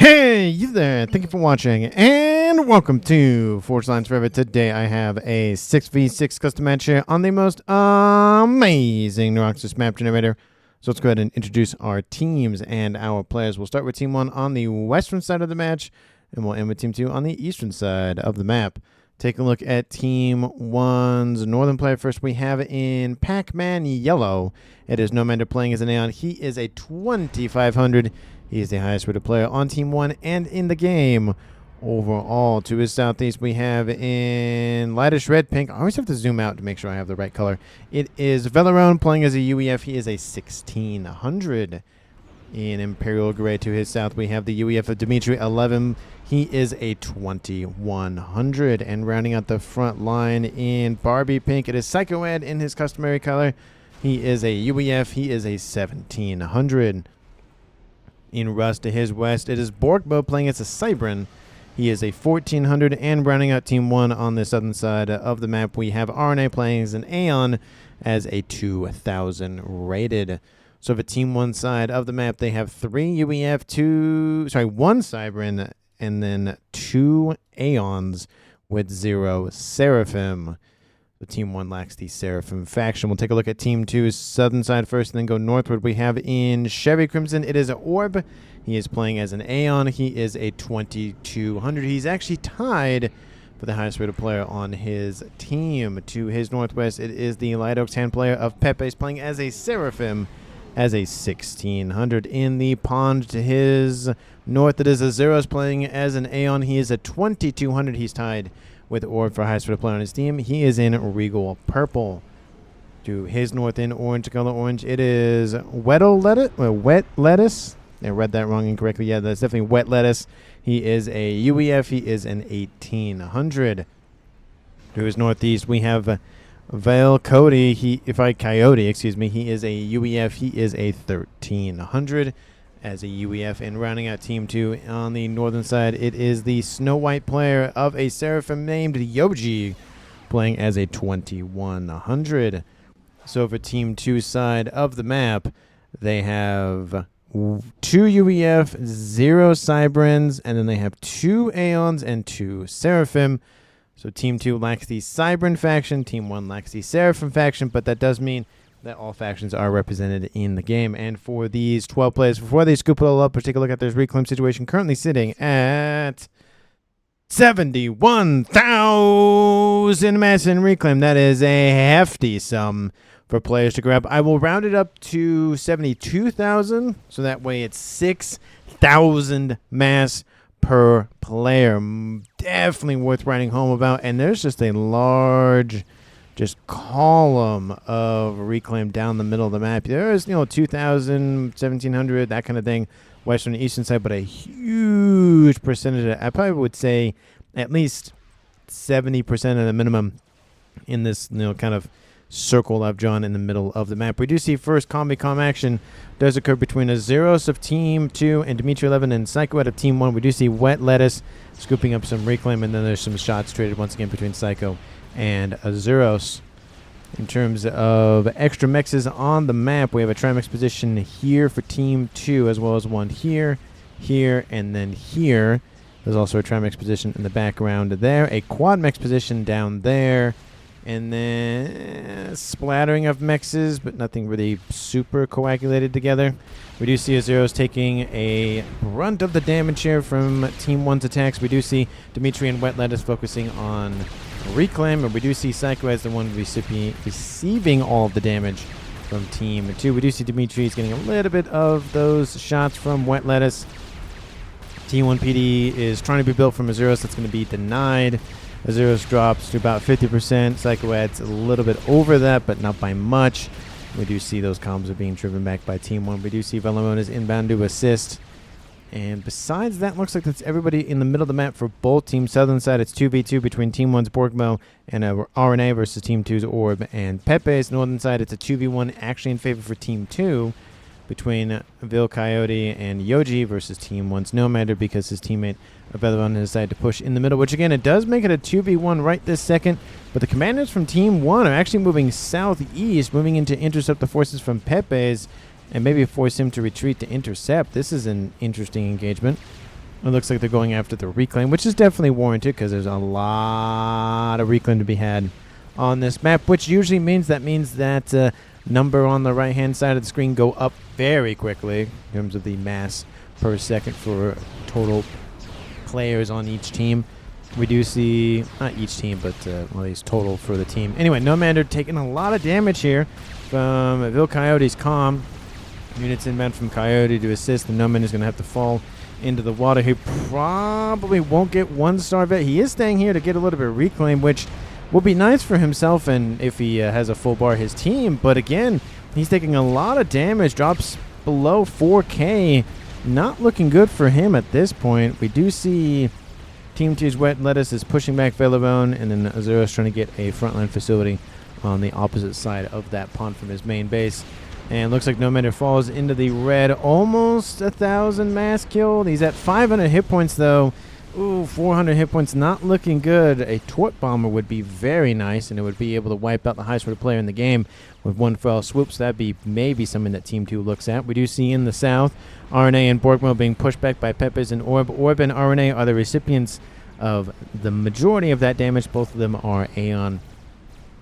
Hey, you there. Thank you for watching, and welcome to Forge Lines Forever. Today I have a 6v6 custom match here on the most amazing Neuroxis map generator. So let's go ahead and introduce our teams and our players. We'll start with Team 1 on the western side of the match, and we'll end with Team 2 on the eastern side of the map. Take a look at Team 1's northern player first. We have in Pac-Man Yellow. It is Nomander playing as an Aeon. He is a 2500. He is the highest rated player on Team 1 and in the game overall. To his southeast, we have in lightish red pink. I always have to zoom out to make sure I have the right color. It is Velerone playing as a UEF. He is a 1600. In Imperial Gray to his south, we have the UEF of Dimitri 11. He is a 2100. And rounding out the front line in Barbie Pink, it is Psychoad in his customary color. He is a UEF. He is a 1700. In Rust to his west, it is Borgbo playing as a Cybran. He is a 1400. And rounding out Team 1 on the southern side of the map, we have RNA playing as an Aeon as a 2000 rated. So for Team 1 side of the map, they have 3 UEF, 1 Cybran, and then 2 Aeons with 0 Seraphim. So Team 1 lacks the Seraphim faction. We'll take a look at Team 2's southern side first and then go northward. We have in Chevy Crimson, it is Orb. He is playing as an Aeon. He is a 2200. He's actually tied for the highest rated player on his team. To his northwest, it is the Light Oaks hand player of Pepe's playing as a Seraphim as a 1600. In the pond to his north, it is a Zeros playing as an Aeon. He is a 2200. He's tied with Orb for highest rated player on his team. He is in Regal Purple. To his north in orange, color orange, it is Wet Lettuce. I read that wrong incorrectly. Yeah, that's definitely Wet Lettuce. He is a UEF. He is an 1800. To his northeast, we have Vale Coyote. He is a UEF. He is a 1300 as a UEF. And rounding out Team 2 on the northern side, it is the Snow White player of a Seraphim named Yoji playing as a 2100. So for Team 2 side of the map, they have 2 UEF, 0 Cybrans, and then they have 2 Aeons and 2 Seraphim. So Team 2 lacks the Cybran faction, Team 1 lacks the Seraphim faction, but that does mean that all factions are represented in the game. And for these 12 players, before they scoop it all up, let's take a look at their reclaim situation, currently sitting at 71,000 mass in reclaim. That is a hefty sum for players to grab. I will round it up to 72,000, so that way it's 6,000 mass per player. Definitely worth writing home about. And there's just a large column of reclaim down the middle of the map. There's 2,000, 1,700, that kind of thing, western and eastern side, but a huge percentage of it. I probably would say at least 70% of the minimum in this kind of circle I've drawn in the middle of the map. We do see first combi-com action does occur between a Zeros of Team 2 and Dimitri 11 and Psycho out of Team 1. We do see Wet Lettuce scooping up some reclaim, and then there's some shots traded once again between Psycho and a Zeros. In terms of extra mexes on the map, we have a Trimex position here for Team 2, as well as one here, here, and then here. There's also a Trimex position in the background there, a Quad Mex position down there, and then splattering of mexes, but nothing really super coagulated together. We do see a Zeros taking a brunt of the damage here from Team 1's attacks. We do see Dimitri and Wet Lettuce focusing on reclaim, and we do see Psycho as the one receiving all of the damage from Team 2. We do see Dimitri is getting a little bit of those shots from Wet Lettuce. T1 PD is trying to be built from a Zeros that's going to be denied. Azuros drops to about 50%. Psycho adds a little bit over that, but not by much. We do see those combos are being driven back by Team 1. We do see Velamon is inbound to assist. And besides that, looks like that's everybody in the middle of the map for both teams. Southern side, it's 2v2 between Team 1's Borgmo and RNA versus Team 2's Orb and Pepe's. Northern side, it's a 2v1 actually in favor for Team 2 between Vil Coyote and Yoji versus Team 1's Nomander, because his teammate Velamon decided to push in the middle, which again, it does make it a 2v1 right this second. But the commanders from Team 1 are actually moving southeast, moving in to intercept the forces from Pepe's and maybe force him to retreat to intercept. This is an interesting engagement. It looks like they're going after the reclaim, which is definitely warranted because there's a lot of reclaim to be had on this map, which usually means that number on the right-hand side of the screen go up very quickly in terms of the mass per second for total players on each team. We do see, not each team, but at least total for the team. Anyway, Nomander taking a lot of damage here from Vil Coyote's Calm. Units inbound from Coyote to assist, and Nomander's going to have to fall into the water. He probably won't get 1-star vet. He is staying here to get a little bit of reclaim, which will be nice for himself and if he has a full bar his team. But again, he's taking a lot of damage, drops below 4K. Not looking good for him at this point. We do see Team 2's Wet Lettuce is pushing back Velabone, and then Azuro's trying to get a frontline facility on the opposite side of that pond from his main base. And looks like Nomander falls into the red. Almost 1,000 mass killed. He's at 500 hit points, though. Ooh, 400 hit points. Not looking good. A Tort Bomber would be very nice, and it would be able to wipe out the highest rated player in the game with one fell swoop. So that'd be maybe something that Team 2 looks at. We do see in the south, RNA and Borgmo being pushed back by Pepes and Orb. Orb and RNA are the recipients of the majority of that damage. Both of them are Aeon.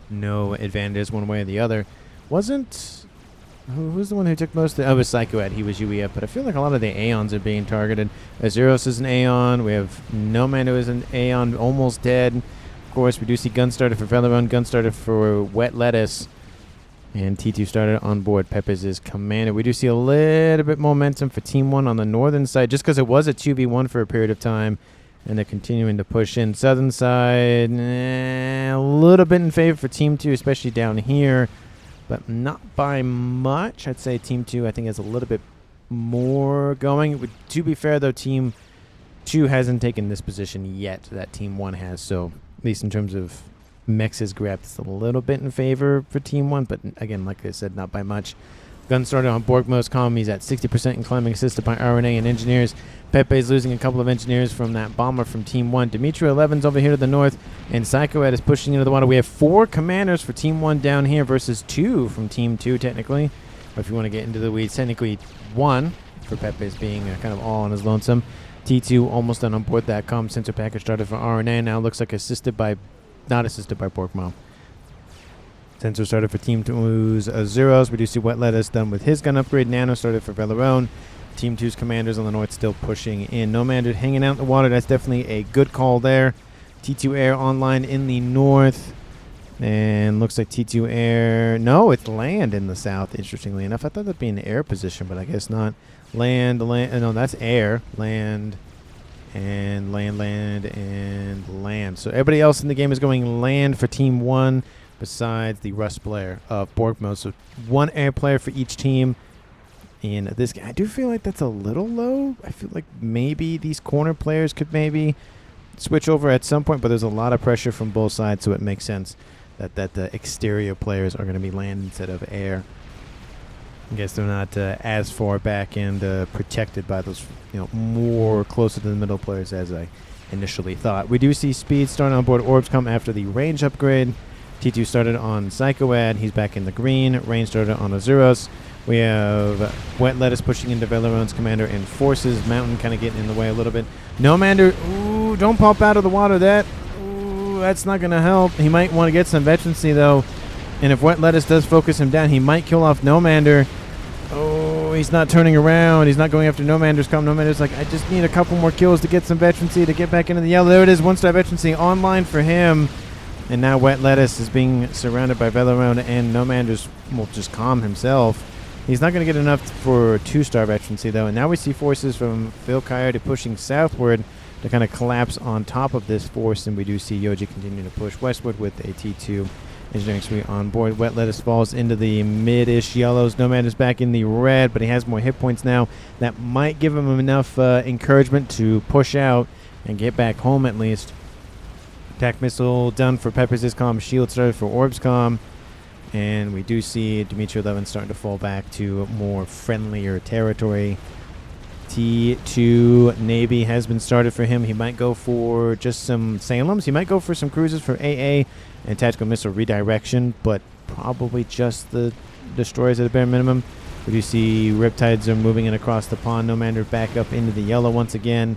No advantages one way or the other. Wasn't... Who was the one who took most of it? Oh, it was Psychoad. He was UEF, but I feel like a lot of the Aeons are being targeted. Azuros is an Aeon. We have Nomando is an Aeon, almost dead. Of course, we do see Gunstarter for Velabone, Gunstarter for Wet Lettuce, and T2 started on board. Pepes is commander. We do see a little bit momentum for Team 1 on the northern side, just because it was a 2v1 for a period of time, and they're continuing to push in. Southern side, a little bit in favor for Team 2, especially down here, but not by much. I'd say Team 2, I think, has a little bit more going. To be fair, though, Team 2 hasn't taken this position yet that Team 1 has. So, at least in terms of mex's grab, it's a little bit in favor for Team 1. But, again, like I said, not by much. Gunstarter on Borgmo's Calm. He's at 60% in climbing, assisted by RNA and engineers. Pepe's losing a couple of engineers from that bomber from Team 1. Dimitri 11's over here to the north, and Psychoad is pushing into the water. We have 4 commanders for Team 1 down here versus 2 from Team 2, technically. Or if you want to get into the weeds, technically 1 for Pepe's being kind of all on his lonesome. T2 almost done on board that comm sensor package started for RNA. Now looks like not assisted by Borgmo. Sensor started for Team 2's Zeros. We do see Wet Lettuce done with his gun upgrade. Nano started for Velarone. Team 2's commanders on the north still pushing in. Nomander hanging out in the water. That's definitely a good call there. T2 Air online in the north. And looks like T2 Air... No, it's land in the south, interestingly enough. I thought that'd be an air position, but I guess not. Land. No, that's air. Land. And land, and land. So everybody else in the game is going land for Team 1. Besides the Rust player of Borgmo. So 1 air player for each team in this game. I do feel like that's a little low. I feel like maybe these corner players could maybe switch over at some point, but there's a lot of pressure from both sides, so it makes sense that the exterior players are going to be land instead of air. I guess they're not as far back and protected by those, more closer to the middle players as I initially thought. We do see Speed starting on board Orbs come after the range upgrade. T2 started on Psychoad. He's back in the green. Rain started on Azuros. We have Wet Lettuce pushing into Velarone's commander and Forces. Mountain kind of getting in the way a little bit. Nomander, ooh, don't pop out of the water. That's not going to help. He might want to get some veterancy, though. And if Wet Lettuce does focus him down, he might kill off Nomander. Oh, he's not turning around. He's not going after Nomander's come. Nomander's like, I just need a couple more kills to get some veterancy to get back into the yellow. There it is. 1-star veterancy online for him. And now Wet Lettuce is being surrounded by Velarone, and Nomander's will just calm himself. He's not going to get enough for 2-star veterancy, though. And now we see forces from Vil Coyote pushing southward to kind of collapse on top of this force. And we do see Yoji continue to push westward with a T2 engineering suite on board. Wet Lettuce falls into the mid-ish yellows. Nomader's back in the red, but he has more hit points now. That might give him enough encouragement to push out and get back home at least. Attack missile done for Pepper's comm. Shield started for Orb's comm. And we do see Dimitri 11 starting to fall back to more friendlier territory. T2 Navy has been started for him. He might go for just some Salems. He might go for some cruisers for AA and tactical missile redirection, but probably just the destroyers at a bare minimum. We do see Riptides are moving in across the pond. Nomander back up into the yellow once again.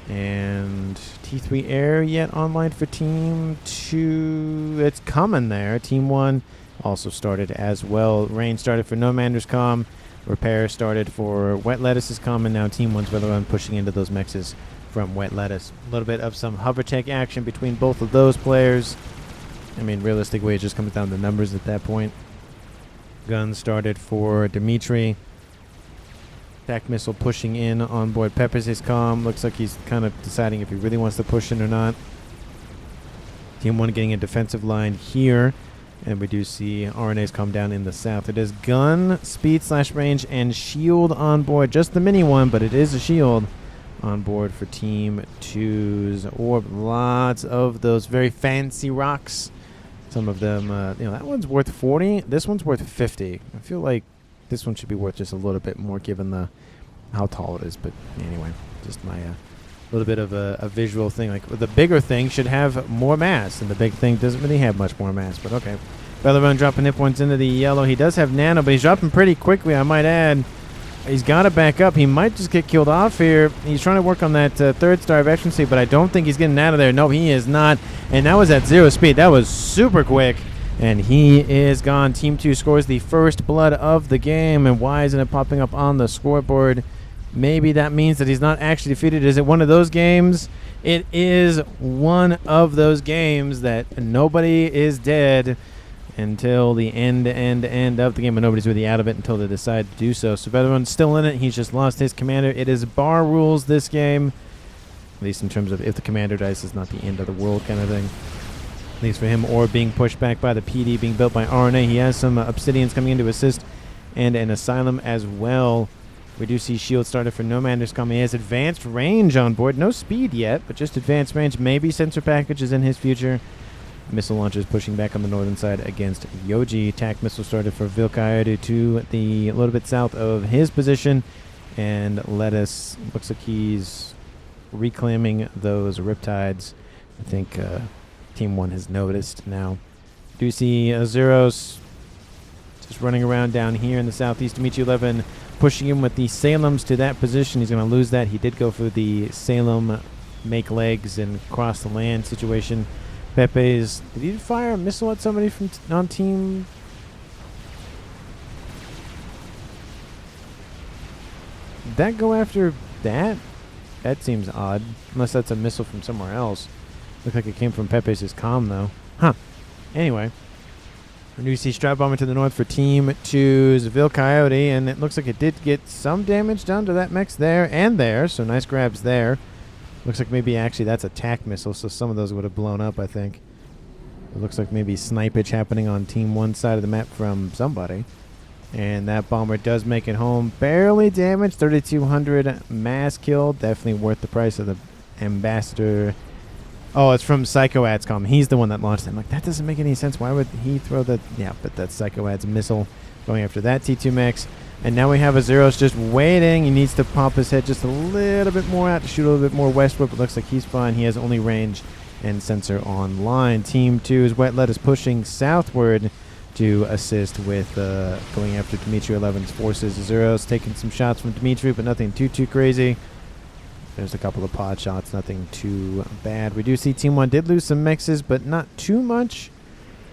And T3 air yet online for Team 2. It's coming there. Team 1 also started as well. Rain started for No Mander's comm. Repair started for Wet Lettuce's comm. And now Team 1's Weatherman pushing into those mexes from Wet Lettuce. A little bit of some hover tech action between both of those players. I mean, realistically, it just comes down to numbers at that point. Gun started for Dimitri. Attack missile pushing in on board Peppers' comm. Looks like he's kind of deciding if he really wants to push in or not. Team 1 getting a defensive line here. And we do see RNA's comm down in the south. It is gun, speed / range, and shield on board. Just the mini one, but it is a shield on board for Team 2's orb. Lots of those very fancy rocks. Some of them, that one's worth 40. This one's worth 50. I feel like this one should be worth just a little bit more given how tall it is. But anyway, just my little bit of a visual thing. Like the bigger thing should have more mass, and the big thing doesn't really have much more mass. But okay. Featherman dropping hit points into the yellow. He does have nano, but he's dropping pretty quickly, I might add. He's got to back up. He might just get killed off here. He's trying to work on that third star of efficiency, but I don't think he's getting out of there. No, he is not. And that was at 0 speed. That was super quick. And he is gone. Team 2 scores the first blood of the game. And why isn't it popping up on the scoreboard? Maybe that means that he's not actually defeated. Is it one of those games? It is one of those games that nobody is dead until the end of the game, and nobody's really out of it until they decide to do so. So Featherman's still in it. He's just lost his commander. It is bar rules this game, at least in terms of if the commander dies, it's not the end of the world kind of thing. At least for him, or being pushed back by the PD, being built by RNA. He has some Obsidians coming in to assist, and an Asylum as well. We do see shield started for No Mander's coming. He has advanced range on board. No speed yet, but just advanced range. Maybe sensor package is in his future. Missile launchers pushing back on the northern side against Yoji. Attack missile started for Vilcoyote to the a little bit south of his position. And Lettuce looks like he's reclaiming those Riptides. I think Team 1 has noticed now. Do you see Zeros just running around down here in the southeast? Dimitri 11 pushing him with the Salems to that position. He's going to lose that. He did go for the Salem make legs and cross the land situation. Pepe's, did he fire a missile at somebody from on team? Did that go after that? That seems odd. Unless that's a missile from somewhere else. Looks like it came from Pepe's comm, though. Huh. Anyway. We see Strap Bomber to the north for Team 2's Vilcoyote, and it looks like it did get some damage done to that mech there and there, so nice grabs there. Looks like maybe actually that's a TAC missile, so some of those would have blown up, I think. It looks like maybe snipage happening on Team 1's side of the map from somebody. And that bomber does make it home. Barely damaged, 3,200 mass killed. Definitely worth the price of the Ambassador. Oh, it's from Psychoad's comm. He's the one that launched it. I'm like, that doesn't make any sense. Why would he throw that? Yeah, but that's Psychoad's missile going after that T2 mech. And now we have a Zeros just waiting. He needs to pop his head just a little bit more out to shoot a little bit more westward, but looks like he's fine. He has only range and sensor online. Team 2's Wet Lettuce pushing southward to assist with going after Dimitri 11's forces. Zeros taking some shots from Dimitri, but nothing too crazy. There's a couple of pod shots, nothing too bad. We do see Team 1 did lose some mexes, but not too much.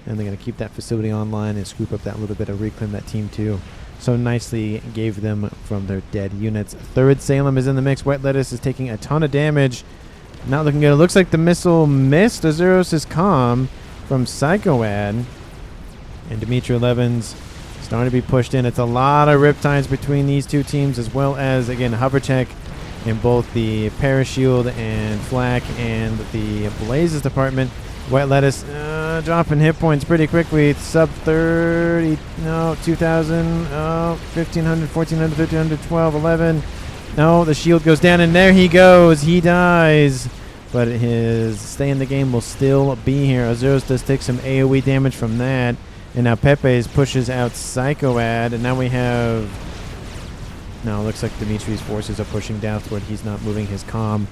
And they're going to keep that facility online and scoop up that little bit of reclaim that Team 2 so nicely gave them from their dead units. Third Salem is in the mix. Wet Lettuce is taking a ton of damage. Not looking good. It looks like the missile missed Azuros' comm from Psychoad. And Dimitri 11's starting to be pushed in. It's a lot of riptides between these two teams, as well as, again, Hovertech in both the Parashield and Flak and the Blazes department. Wet Lettuce dropping hit points pretty quickly. It's sub 30, no, 2,000, 1,500, 1,400, 1,500, 12, 11. No, the shield goes down, and there he goes. He dies. But his stay in the game will still be here. Azuros does take some AoE damage from that. And now Pepe's pushes out Psychoad, and now we have... No, it looks like Dimitri's forces are pushing downward. He's not moving his comm.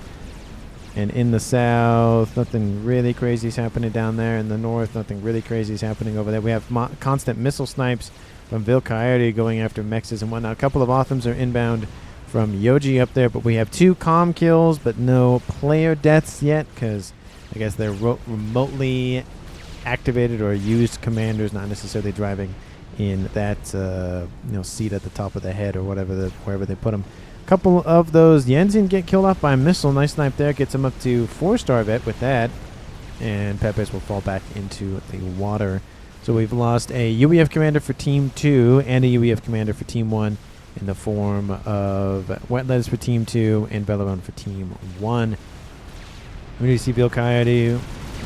And in the south, nothing really crazy is happening down there. In the north, nothing really crazy is happening over there. We have constant missile snipes from Vilcoyote going after mexes and whatnot. A couple of Othams are inbound from Yoji up there. But we have 2 comm kills, but no player deaths yet, because I guess they're remotely activated or used commanders, not necessarily driving in that seat at the top of the head or wherever they put them. A couple of those Yenzin get killed off by a missile. Nice snipe there. Gets him up to 4-star vet with that. And Pepes will fall back into the water. So we've lost a UEF commander for Team 2 and a UEF commander for Team 1 in the form of Wetlands for Team 2 and Belleron for Team 1. We do see Bill Coyote.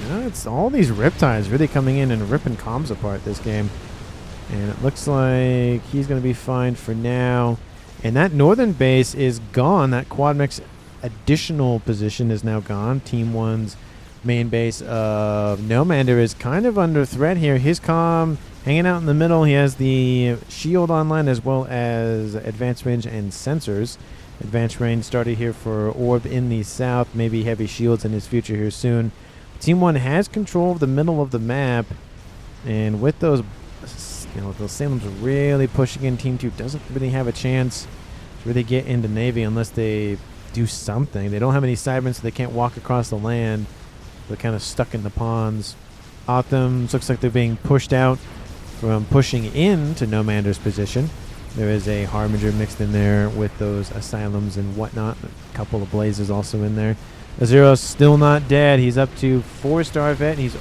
It's all these Riptides really coming in and ripping comms apart this game. And it looks like he's going to be fine for now. And that northern base is gone. That Quadmix additional position is now gone. Team 1's main base of Nomander is kind of under threat here. His comm hanging out in the middle. He has the shield online as well as advanced range and sensors. Advanced range started here for Orb in the south. Maybe heavy shields in his future here soon. Team 1 has control of the middle of the map. And with those Salems really pushing in, Team 2 doesn't really have a chance to really get into Navy unless they do something. They don't have any Cybermen, so they can't walk across the land. They're kind of stuck in the ponds. Othams looks like they're being pushed out from pushing into Nomander's position. There is a Harbinger mixed in there with those Asylums and whatnot. A couple of Blazes also in there. Azero's still not dead. He's up to 4-star vet. He's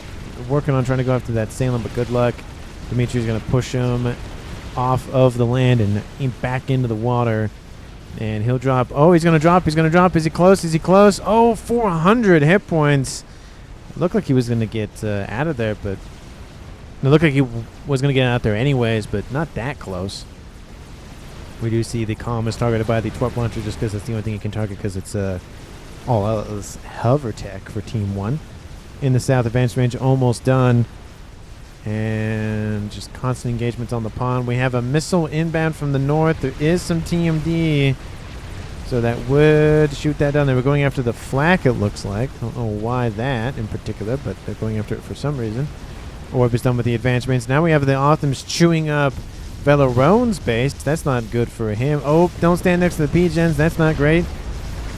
working on trying to go after that Salem, but good luck. Dimitri's going to push him off of the land and back into the water. And he'll drop. Oh, he's going to drop. He's going to drop. Is he close? Is he close? Oh, 400 hit points. Looked like he was going to get out of there, but it looked like he was going to get out there anyways, but not that close. We do see the comm is targeted by the Twerp launcher just because that's the only thing he can target, because it's all else hover tech for Team 1. In the south, advanced range almost done. And just constant engagements on the pond. We have a missile inbound from the north. There is some TMD, so that would shoot that down. They were going after the flak, it looks like. I don't know why that in particular, but they're going after it for some reason. Orb is done with the advanced range. Now we have the Othams chewing up Velarone's base. That's not good for him. Oh, don't stand next to the P-Gens. That's not great.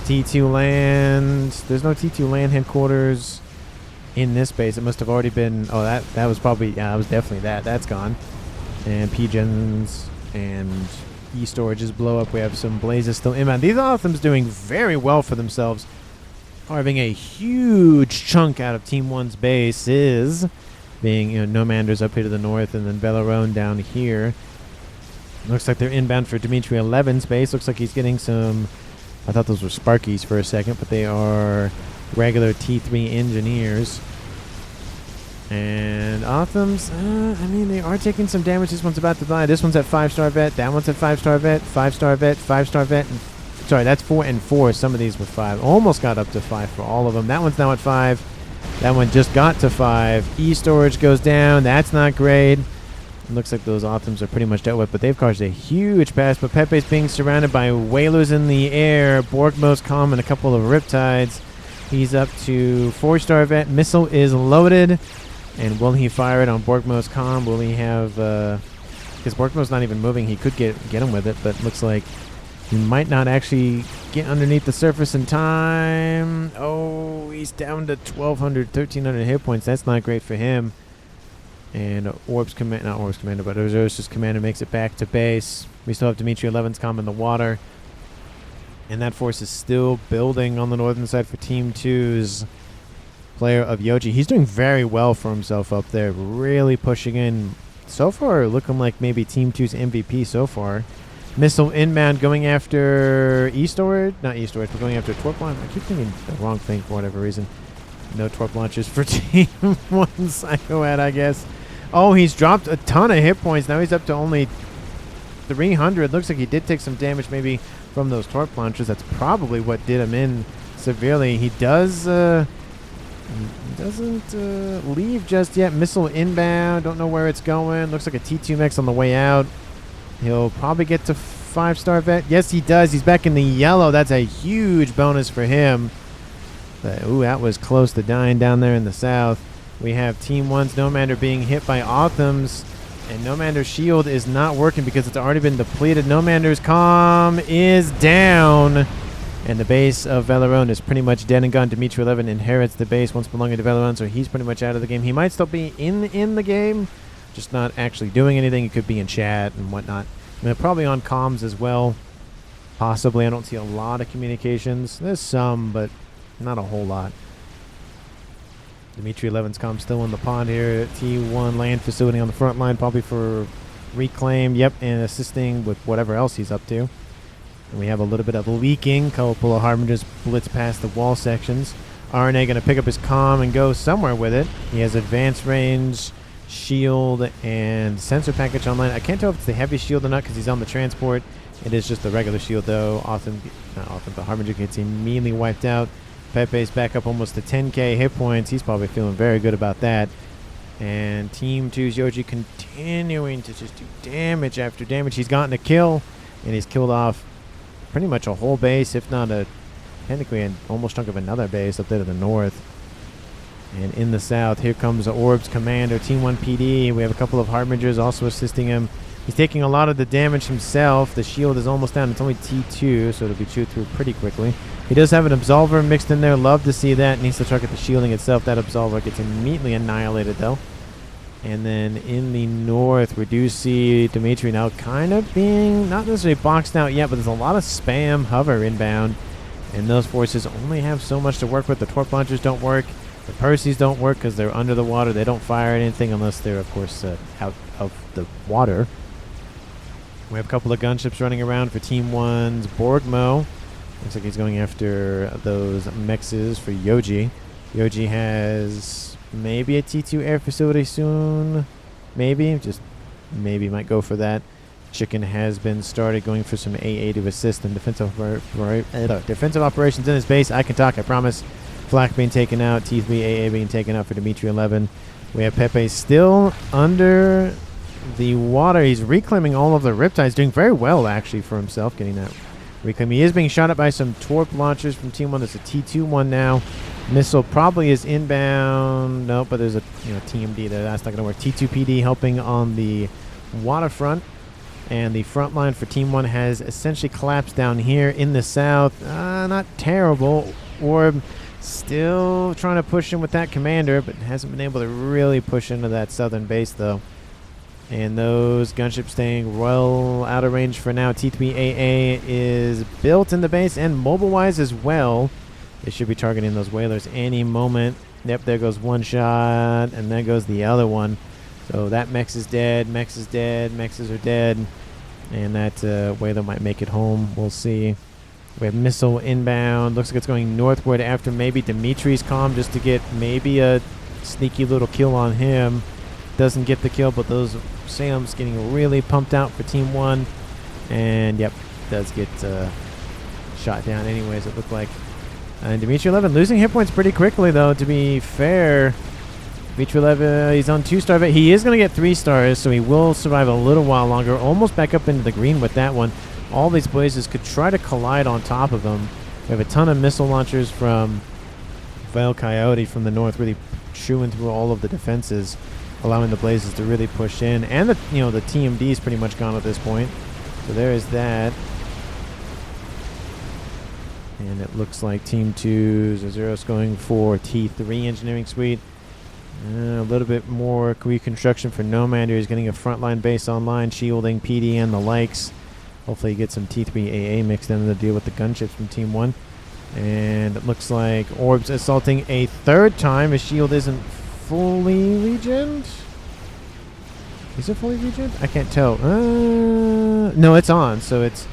T2 land. There's no T2 land headquarters in this base. It must have already been. Oh, that was probably. Yeah, that was definitely that. That's gone. And P-Gens and E-storages blow up. We have some Blazes still inbound. These Othams doing very well for themselves. Carving a huge chunk out of Team 1's bases. Being, Nomanders up here to the north and then Bellerone down here. Looks like they're inbound for Dimitri 11's base. Looks like he's getting some. I thought those were Sparkies for a second, but they are regular T3 engineers. And Othams, they are taking some damage. This one's about to die. This one's at 5-star vet. That one's at 5-star vet. 5-star vet. 5-star vet. Sorry, that's 4 and 4. Some of these were 5. Almost got up to 5 for all of them. That one's now at 5. That one just got to 5. E-storage goes down. That's not great. It looks like those Othams are pretty much dealt with, but they've caused a huge pass. But Pepe's being surrounded by whalers in the air. Borgmo's calm and a couple of Riptides. He's up to 4-star vet. Missile is loaded. And will he fire it on Borgmo's comm? Will he have... because Borgmo's not even moving. He could get him with it, but looks like he might not actually get underneath the surface in time. Oh, he's down to 1,200, 1,300 hit points. That's not great for him. And not Orb's commander, but Osiris' commander makes it back to base. We still have Dimitri 11's comm in the water. And that force is still building on the northern side for Team 2's player of Yoji. He's doing very well for himself up there. Really pushing in. So far, looking like maybe Team 2's MVP so far. Missile inbound going after E-storage. Not E-storage, but going after Twerp launcher. I keep thinking the wrong thing for whatever reason. No Twerp launchers for Team 1 Psychoad, I guess. Oh, he's dropped a ton of hit points. Now he's up to only 300. Looks like he did take some damage maybe from those Twerp launchers. That's probably what did him in severely. He doesn't leave just yet. Missile inbound. Don't know where it's going. Looks like a T2 mech on the way out. He'll probably get to 5-star vet. Yes, he does. He's back in the yellow. That's a huge bonus for him. Ooh, that was close to dying down there in the south. We have Team 1's Nomander being hit by Othams. And Nomander's shield is not working because it's already been depleted. Nomander's comm is down. And the base of Valeron is pretty much dead and gone. Dimitri 11 inherits the base once belonging to Valeron, so he's pretty much out of the game. He might still be in the game, just not actually doing anything. He could be in chat and whatnot. And they're probably on comms as well. Possibly. I don't see a lot of communications. There's some, but not a whole lot. Dimitri 11's comm still in the pond here at T1 land facility on the front line, probably for reclaim. Yep, and assisting with whatever else he's up to. And we have a little bit of leaking. Couple of Harbingers blitz past the wall sections. RNA going to pick up his comm and go somewhere with it. He has advanced range, shield, and sensor package online. I can't tell if it's the heavy shield or not because he's on the transport. It is just the regular shield though. Not often, but Harbinger gets immediately wiped out. Pepe's back up almost to 10k hit points. He's probably feeling very good about that. And Team 2's Yoji continuing to just do damage after damage. He's gotten a kill, and he's killed off pretty much a whole base, if not technically an almost chunk of another base up there to the north. And in the south, here comes Orb's commander, Team 1 PD. We have a couple of Harbingers also assisting him. He's taking a lot of the damage himself. The shield is almost down. It's only T2, so it'll be chewed through pretty quickly. He does have an Absolver mixed in there. Love to see that. Needs to check at the shielding itself. That Absolver gets immediately annihilated, though. And then in the north, we do see Dimitri now kind of being not necessarily boxed out yet, but there's a lot of spam hover inbound. And those forces only have so much to work with. The torp launchers don't work. The Percys don't work because they're under the water. They don't fire anything unless they're, of course, out of the water. We have a couple of gunships running around for Team 1's Borgmo. Looks like he's going after those mexes for Yoji. Yoji has maybe a T2 air facility soon. Maybe. Just maybe might go for that. Chicken has been started going for some AA to assist in defensive operations in his base. I can talk, I promise. Flak being taken out. T3 AA being taken out for Dimitri 11. We have Pepe still under the water. He's reclaiming all of the riptides, doing very well actually for himself, getting that reclaim. He is being shot at by some torp launchers from Team 1. There's a T2 one now. Missile probably is inbound. No, but there's a TMD there. That's not going to work. T2 PD helping on the waterfront. And the front line for Team 1 has essentially collapsed down here in the south. Not terrible. Orb still trying to push in with that commander, but hasn't been able to really push into that southern base though. And those gunships staying well out of range for now. T3AA is built in the base and mobile-wise as well. They should be targeting those whalers any moment. Yep, there goes one shot, and there goes the other one. So that Mex is dead, Mex is dead, Mexes are dead. And that whaler might make it home. We'll see. We have missile inbound. Looks like it's going northward after maybe Dimitri's comm just to get maybe a sneaky little kill on him. Doesn't get the kill, but those Sam's getting really pumped out for Team 1. And, yep, does get shot down anyways, it looked like. And Dimitri 11 losing hit points pretty quickly, though, to be fair. Dimitri 11, he's on 2-star. He is going to get 3 stars, so he will survive a little while longer. Almost back up into the green with that one. All these blazes could try to collide on top of him. We have a ton of missile launchers from Vale Coyote from the north, really chewing through all of the defenses, allowing the blazes to really push in. And the TMD is pretty much gone at this point. So there is that. And it looks like Team 2's Azuros going for T3 engineering suite. A little bit more reconstruction for Nomander. He's getting a frontline base online, shielding PD and the likes. Hopefully he gets some T3 AA mixed in to deal with the gunships from Team 1. And it looks like Orb's assaulting a third time. His shield isn't fully regened. Is it fully regened? I can't tell. No, it's on, so it's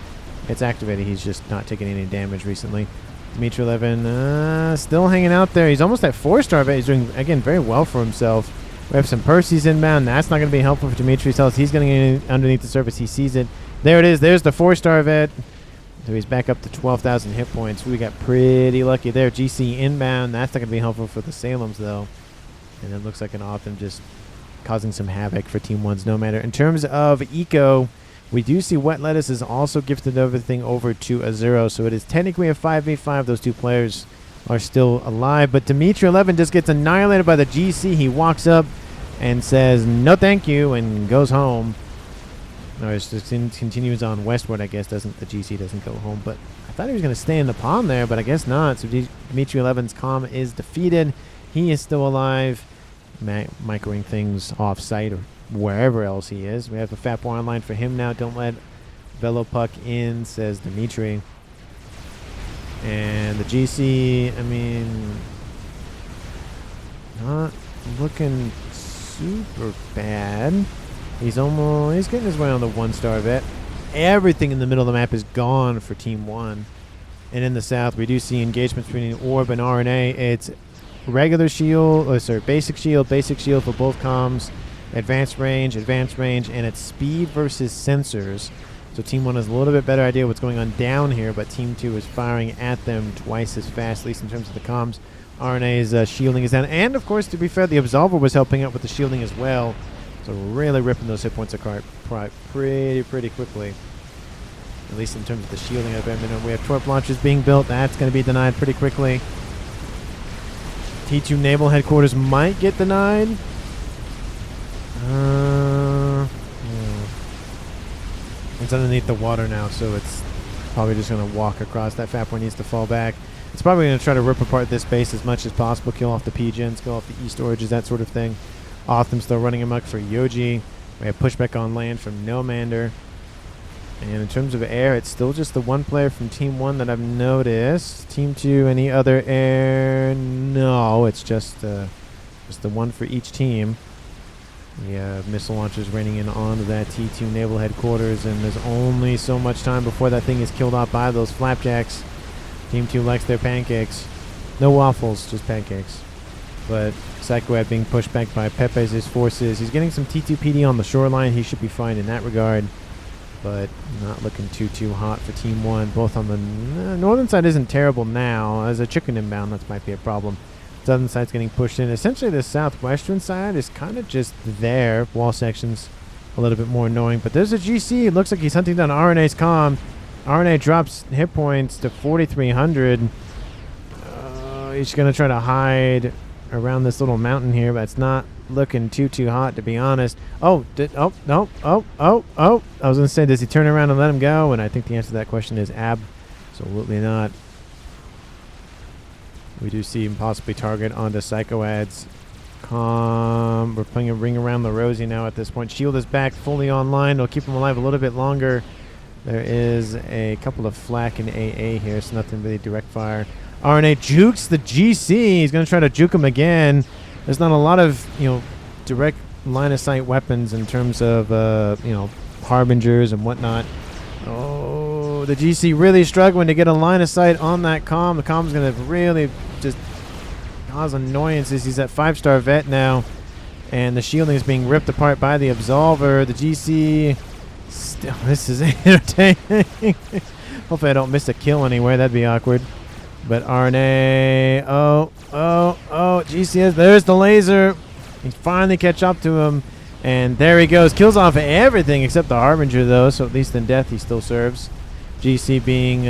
activated. He's just not taking any damage recently. Dimitri 11 still hanging out there. He's almost at 4-star, but he's doing, again, very well for himself. We have some Percys inbound. That's not going to be helpful for Dimitri's health. He's getting in underneath the surface. He sees it. There it is. There's the 4-star vet. So he's back up to 12,000 hit points. We got pretty lucky there. GC inbound. That's not going to be helpful for the Salems, though. And it looks like an Optim just causing some havoc for Team 1's Nomander. In terms of eco, we do see Wet Lettuce is also gifted everything over to Azuro. So it is technically a 5v5. Those two players are still alive. But Dimitri 11 just gets annihilated by the GC. He walks up, and says no thank you and goes home. Or it just continues on westward, I guess. The GC doesn't go home, but I thought he was going to stay in the pond there, but I guess not. So Dimitri 11's comm is defeated. He is still alive, microing things off-site or wherever else he is. We have a FAF war online for him now. Don't let Velopuck in, says Dimitri. And the GC, I mean, not looking super bad. He's getting his way on the 1-star vet. Everything in the middle of the map is gone for Team 1. And in the south, we do see engagements between Orb and RNA. It's regular shield, basic shield for both comms, advanced range, and it's speed versus sensors. So Team 1 has a little bit better idea what's going on down here, but Team 2 is firing at them twice as fast, at least in terms of the comms. RNA's shielding is down. And, of course, to be fair, the Absolver was helping out with the shielding as well. So really ripping those hit points apart pretty quickly. At least in terms of the shielding. We have torp launchers being built. That's going to be denied pretty quickly. T2 Naval Headquarters might get denied. It's underneath the water now, so it's probably just going to walk across. That FAF needs to fall back. It's probably going to try to rip apart this base as much as possible, kill off the PGens, kill off the E-storages, that sort of thing. Otham still running amok for Yoji. We have pushback on land from Nomander. And in terms of air, it's still just the one player from Team 1 that I've noticed. Team 2, any other air? No, it's just the one for each team. We have missile launchers raining in onto that T2 Naval Headquarters, and there's only so much time before that thing is killed off by those flapjacks. Team 2 likes their pancakes. No waffles, just pancakes. But Psychoad being pushed back by Pepe's forces. He's getting some T2 PD on the shoreline. He should be fine in that regard. But not looking too hot for Team 1. Both on the northern side isn't terrible now. As a chicken inbound, that might be a problem. Southern side's getting pushed in. Essentially, the southwestern side is kind of just there. Wall section's a little bit more annoying. But there's a GC. It looks like he's hunting down RNA's comm. RNA drops hit points to 4,300. He's going to try to hide around this little mountain here, but it's not looking too hot, to be honest. I was going to say, does he turn around and let him go? And I think the answer to that question is absolutely not. We do see him possibly target onto Psychoad's comm. We're playing a ring around the rosy now at this point. Shield is back, fully online. It'll keep him alive a little bit longer. There is a couple of flak and AA here, so nothing really direct fire. RNA jukes the GC. He's going to try to juke him again. There's not a lot of, direct line of sight weapons in terms of, harbingers and whatnot. Oh, the GC really struggling to get a line of sight on that comm. The comm's going to really just cause annoyances. He's at 5-star vet now, and the shielding is being ripped apart by the Absolver. The GC, still, this is entertaining. Hopefully I don't miss a kill anywhere. That'd be awkward. But RNA, GC, there's the laser. He finally catch up to him, and there he goes. Kills off everything except the Harbinger, though, so at least in death he still serves. GC being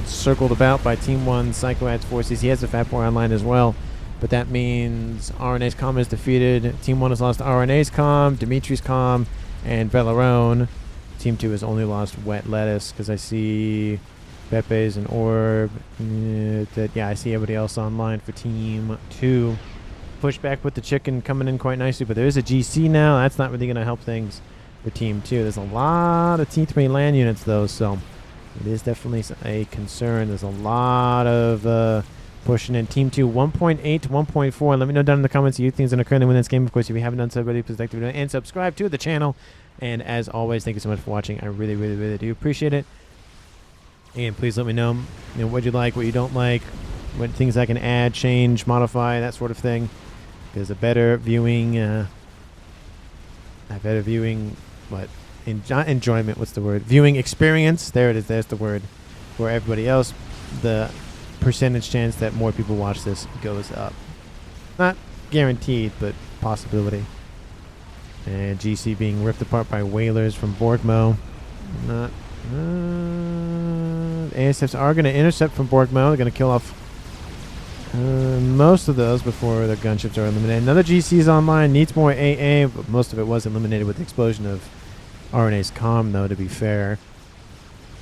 circled about by Team 1 Psychoad's forces. He has a FAF war online as well, but that means RNA's comm is defeated. Team 1 has lost RNA's comm, Dimitri's comm, and Velarone. Team 2 has only lost Wet Lettuce, because I see Pepe's and Orb. I see everybody else online for Team 2. Pushback with the chicken coming in quite nicely, but there is a GC now. That's not really going to help things for Team 2. There's a lot of T3 land units, though, so it is definitely a concern. There's a lot of pushing in. Team 2, 1.8 to 1.4. Let me know down in the comments who you think is going to currently win this game. Of course, if you haven't done so already, please like the video and subscribe to the channel. And as always, thank you so much for watching. I really do appreciate it. And please let me know, what you like, what you don't like, what things I can add, change, modify, that sort of thing. There's a better viewing, enjoyment, what's the word? Viewing experience, there it is, there's the word. For everybody else, the percentage chance that more people watch this goes up. Not guaranteed, but possibility. And GC being ripped apart by whalers from Borgmo. Not... ASFs are going to intercept from Borgmo. They're going to kill off Most of those before the gunships are eliminated. Another GC is online, needs more AA, but most of it was eliminated with the explosion of RNA's comm, though, to be fair.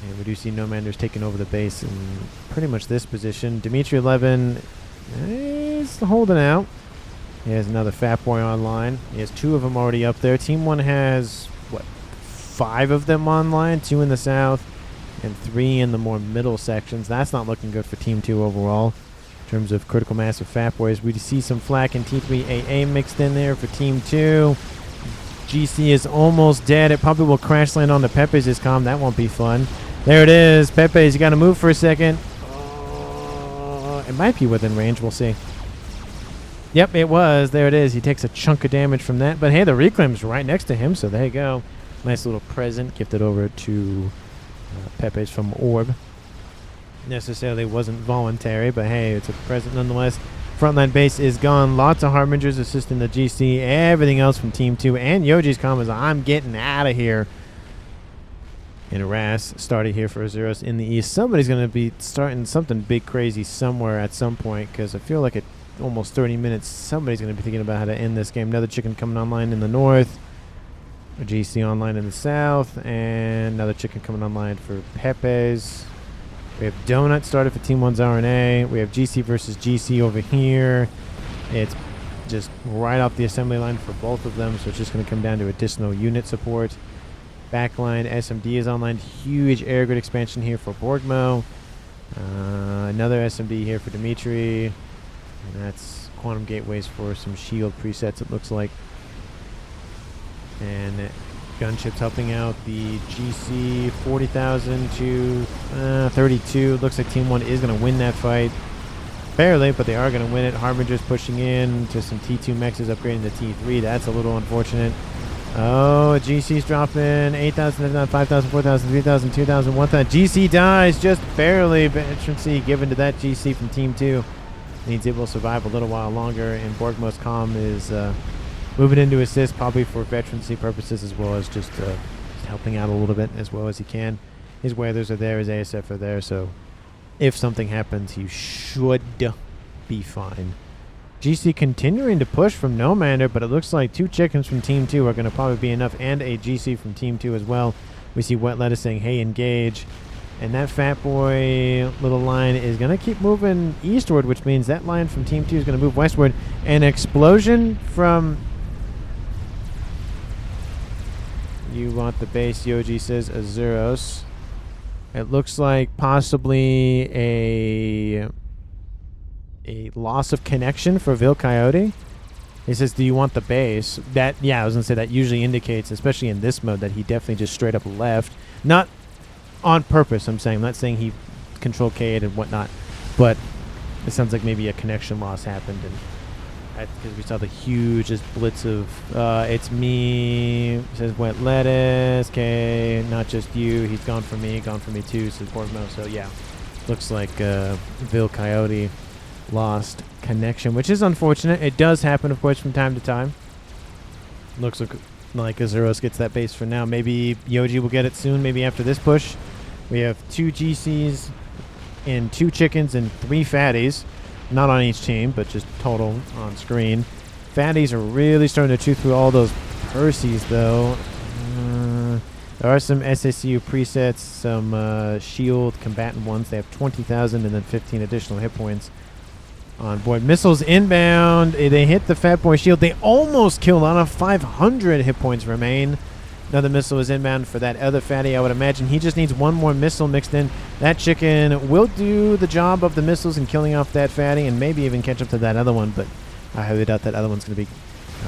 And we do see Nomanders taking over the base in pretty much this position. Dimitri 11 is holding out. He has another Fat Boy online. He has 2 of them already up there. Team 1 has, 5 of them online, 2 in the south and 3 in the more middle sections. That's not looking good for Team 2 overall in terms of critical mass of Fat Boys. We see some flak and T3 AA mixed in there for Team 2. GC is almost dead. It probably will crash land on the Pepe's comm. That won't be fun. There it is. Pepe's, you got to move for a second. It might be within range. We'll see. Yep, it was. There it is. He takes a chunk of damage from that. But hey, the reclaim's right next to him, so there you go. Nice little present gifted over to Pepe's from Orb. Necessarily wasn't voluntary, but hey, it's a present nonetheless. Frontline base is gone. Lots of Harbingers assisting the GC. Everything else from Team 2. And Yoji's comments, I'm getting out of here. And Ras started here for Azuros in the east. Somebody's going to be starting something big crazy somewhere at some point, because I feel like at almost 30 minutes, somebody's going to be thinking about how to end this game. Another chicken coming online in the north. A GC online in the south. And another chicken coming online for Pepe's. We have Donut started for Team 1's RNA. We have GC versus GC over here. It's just right off the assembly line for both of them, so it's just going to come down to additional unit support. Backline SMD is online. Huge air grid expansion here for Borgmo. Another SMD here for Dimitri. And that's quantum gateways for some shield presets, it looks like. And gunships helping out the GC 40,000 to 32. Looks like Team 1 is going to win that fight. Barely, but they are going to win it. Harbingers pushing in to some T2 mexes, upgrading to T3. That's a little unfortunate. Oh, GC's dropping 8,000, 5,000, 4,000, 3,000, 2,000, 1,000. GC dies just barely. Veterancy given to that GC from Team 2. Means it will survive a little while longer. And Borgmo's comm is moving into assist, probably for veterancy purposes, as well as just helping out a little bit as well as he can. His weathers are there, his ASF are there, so if something happens, he should be fine. GC continuing to push from Nomander, but it looks like 2 chickens from Team 2 are going to probably be enough, and a GC from Team 2 as well. We see Wet Lettuce saying, hey, engage. And that Fat Boy little line is going to keep moving eastward, which means that line from Team 2 is going to move westward. An explosion from... You want the base, Yoji says, Azuros. It looks like possibly a loss of connection for Vil Coyote. He says, do you want the base? That, yeah, I was going to say that usually indicates, especially in this mode, that he definitely just straight up left. Not on purpose, I'm saying. I'm not saying he control K'd and whatnot, but it sounds like maybe a connection loss happened, and because we saw the hugest blitz of it's me, says Wet Lettuce, K, not just you, he's gone for me too, says Borgmo. So yeah, looks like Vil Coyote lost connection, which is unfortunate. It does happen, of course, from time to time. Looks like Azuros gets that base for now. Maybe Yoji will get it soon, maybe after this push. We have 2 GCs and 2 chickens and 3 fatties. Not on each team, but just total on screen. Fatties are really starting to chew through all those Percies, though. There are some SACU presets, some shield combatant ones. They have 20,000 and then 15 additional hit points on board. Missiles inbound. They hit the Fat Boy shield. They almost killed on a 500 hit points remain. Another missile is inbound for that other fatty. I would imagine he just needs one more missile mixed in. That chicken will do the job of the missiles and killing off that fatty and maybe even catch up to that other one, but I highly doubt that other one's going to be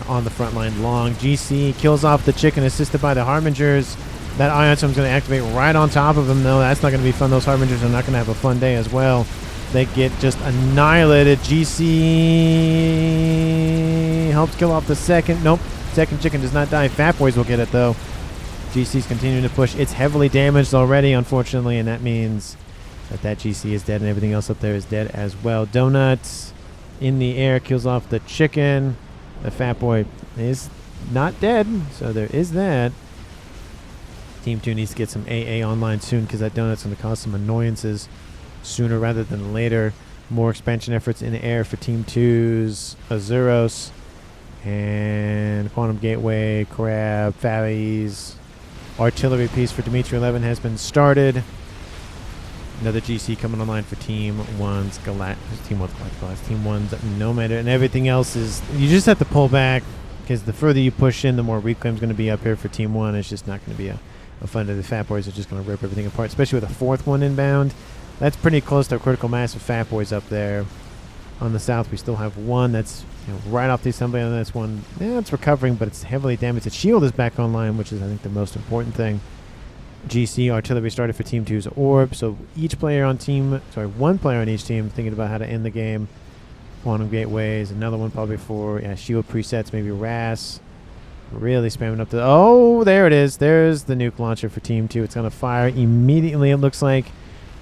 on the front line long. GC kills off the chicken assisted by the Harbingers. That ion storm's going to activate right on top of him, though. That's not going to be fun. Those Harbingers are not going to have a fun day as well. They get just annihilated. GC helps kill off the second. Nope. Second chicken does not die. Fat Boys will get it, though. GC's continuing to push. It's heavily damaged already, unfortunately, and that means that GC is dead and everything else up there is dead as well. Donuts in the air kills off the chicken. The Fat Boy is not dead, so there is that. Team 2 needs to get some AA online soon because that Donut's going to cause some annoyances sooner rather than later. More expansion efforts in the air for Team 2's Azuros. And Quantum Gateway, Crab, Fatties. Artillery piece for Dimitri 11 has been started. Another GC coming online for Team 1's Team 1's Nomad. And everything else is... You just have to pull back, because the further you push in, the more reclaim's going to be up here for Team 1. It's just not going to be a fun day. The Fat Boys are just going to rip everything apart, especially with a fourth one inbound. That's pretty close to a critical mass of Fat Boys up there. On the south, we still have one that's right off the assembly, and that's one. Yeah, it's recovering, but it's heavily damaged. Its shield is back online, which is, I think, the most important thing. GC artillery started for Team 2's Orb, so one player on each team thinking about how to end the game. Quantum Gateways, another one probably for shield presets, maybe RAS. Really spamming up the... Oh, there it is. There's the nuke launcher for Team 2. It's going to fire immediately, it looks like.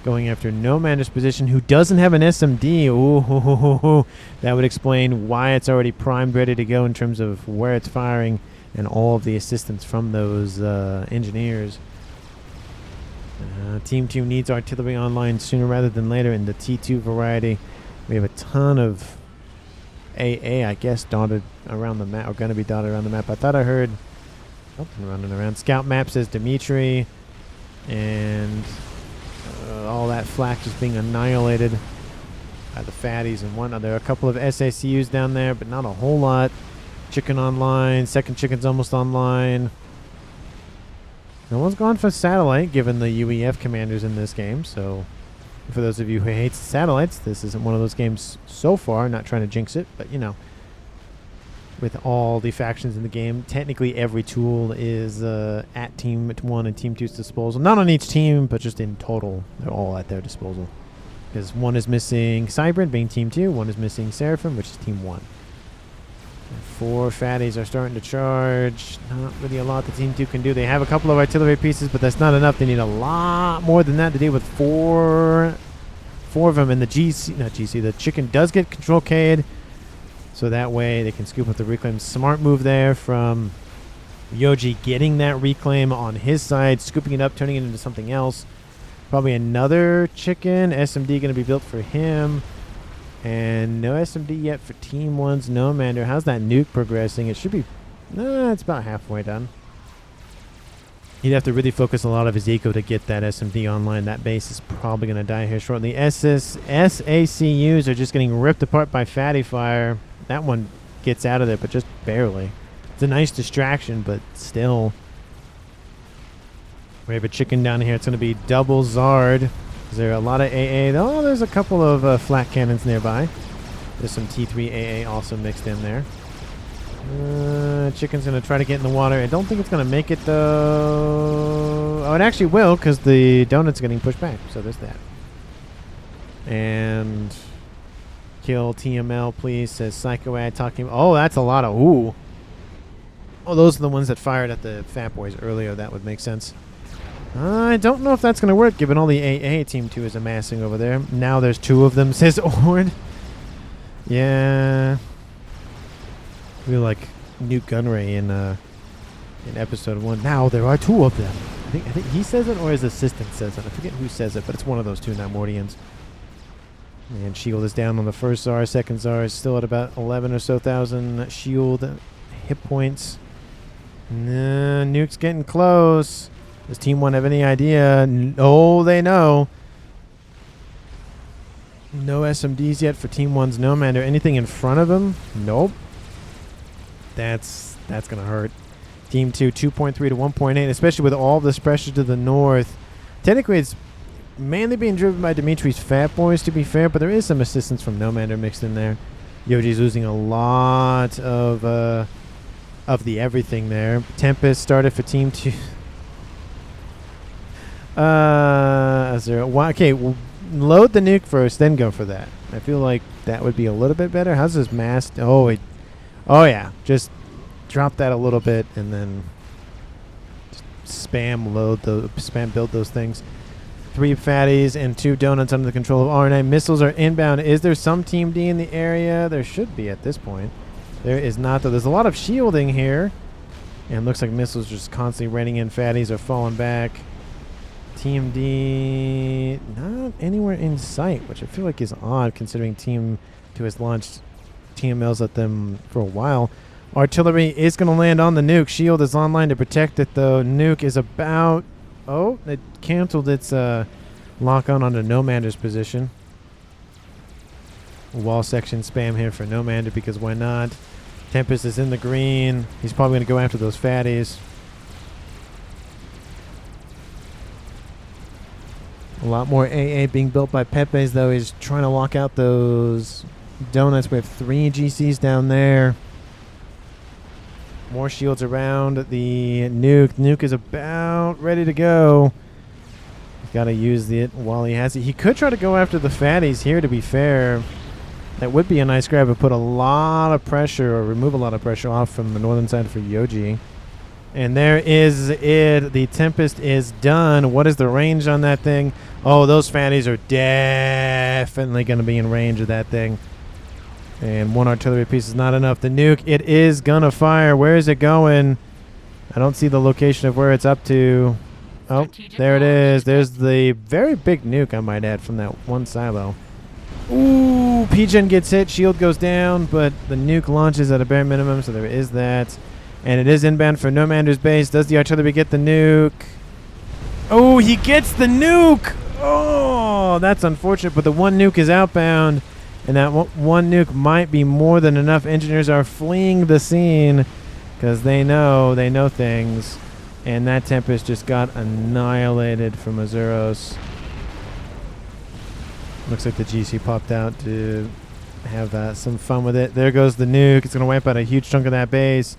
Going after Nomander's position, who doesn't have an SMD. Ooh, that would explain why it's already primed, ready to go in terms of where it's firing and all of the assistance from those engineers. Team 2 needs artillery online sooner rather than later in the T2 variety. We have a ton of AA, I guess, dotted around the map, or going to be dotted around the map. I thought I heard something running around. Scout map says Dimitri, and... all that flak just being annihilated by the fatties and whatnot. There are a couple of SACUs down there, but not a whole lot. Chicken online. Second chicken's almost online. No one's gone for satellite, given the UEF commanders in this game. So, for those of you who hate satellites, this isn't one of those games so far. Not trying to jinx it, but with all the factions in the game, technically every tool is at Team 1 and Team 2's disposal. Not on each team, but just in total, they're all at their disposal. Because one is missing Cybrid, being Team 2. One is missing Seraphim, which is Team 1. And 4 fatties are starting to charge. Not really a lot the Team 2 can do. They have a couple of artillery pieces, but that's not enough. They need a lot more than that to deal with four of them. And the the chicken does get control K'd. So that way they can scoop up the reclaim. Smart move there from Yoji, getting that reclaim on his side, scooping it up, turning it into something else. Probably another chicken. SMD going to be built for him. And no SMD yet for Team 1's Nomander. How's that nuke progressing? It should be... it's about halfway done. He'd have to really focus a lot of his eco to get that SMD online. That base is probably going to die here shortly. SACUs are just getting ripped apart by Fatty Fire. That one gets out of there, but just barely. It's a nice distraction, but still. We have a chicken down here. It's going to be double Zard. Is there a lot of AA? Oh, there's a couple of flat cannons nearby. There's some T3 AA also mixed in there. Chicken's going to try to get in the water. I don't think it's going to make it, though. Oh, it actually will, because the donut's getting pushed back. So there's that. And... kill TML, please, says Psychoad talking. Oh, that's a lot of... Ooh. Oh, those are the ones that fired at the Fat Boys earlier. That would make sense. I don't know if that's going to work, given all the AA Team 2 is amassing over there. Now there's 2 of them, says Ord. Yeah. I feel like Nuke Gunray in episode 1. Now there are 2 of them. I think he says it, or his assistant says it. I forget who says it, but it's one of those 2 Namordians. And shield is down on the first Tsar. Second Tsar is still at about 11 or so thousand shield hit points. Nuke's getting close. Does Team 1 have any idea? No, they know. No SMDs yet for Team 1's Nomander. Anything in front of him? Nope. That's going to hurt. Team 2, 2.3 to 1.8, especially with all this pressure to the north. Technically, it's mainly being driven by Dimitri's Fat Boys, to be fair, but there is some assistance from Nomander mixed in there. Yoji's losing a lot of the everything there. Tempest started for Team 2. Okay, load the nuke first, then go for that. I feel like that would be a little bit better. How's this mass? Oh yeah. Just drop that a little bit and then just spam build those things. 3 fatties and 2 donuts under the control of R9. Missiles are inbound. Is there some Team D in the area? There should be at this point. There is not, though. There's a lot of shielding here. And it looks like missiles just constantly raining in. Fatties are falling back. TMD not anywhere in sight, which I feel like is odd considering Team 2 has launched TMLs at them for a while. Artillery is going to land on the nuke. Shield is online to protect it, though. Nuke is about... Oh, it canceled its lock on onto Nomander's position. Wall section spam here for Nomander because why not? Tempest is in the green. He's probably going to go after those fatties. A lot more AA being built by Pepe's, though. He's trying to lock out those donuts. We have 3 GCs down there. More shields around the nuke. Nuke is about ready to go. He's got to use it while he has it. He could try to go after the fatties here, to be fair. That would be a nice grab. It put a lot of pressure, or remove a lot of pressure off from the northern side for Yoji. And there is it. The Tempest is done. What is the range on that thing? Oh, those fatties are definitely going to be in range of that thing. And 1 artillery piece is not enough. The nuke, it is going to fire. Where is it going? I don't see the location of where it's up to. Oh, there it is. There's the very big nuke, I might add, from that one silo. Ooh, PGen gets hit. Shield goes down, but the nuke launches at a bare minimum, so there is that. And it is inbound for Nomander's base. Does the artillery get the nuke? Oh, he gets the nuke! Oh, that's unfortunate, but the one nuke is outbound. And that one nuke might be more than enough. Engineers are fleeing the scene because they know things. And that Tempest just got annihilated from Azuros. Looks like the GC popped out to have some fun with it. There goes the nuke. It's going to wipe out a huge chunk of that base.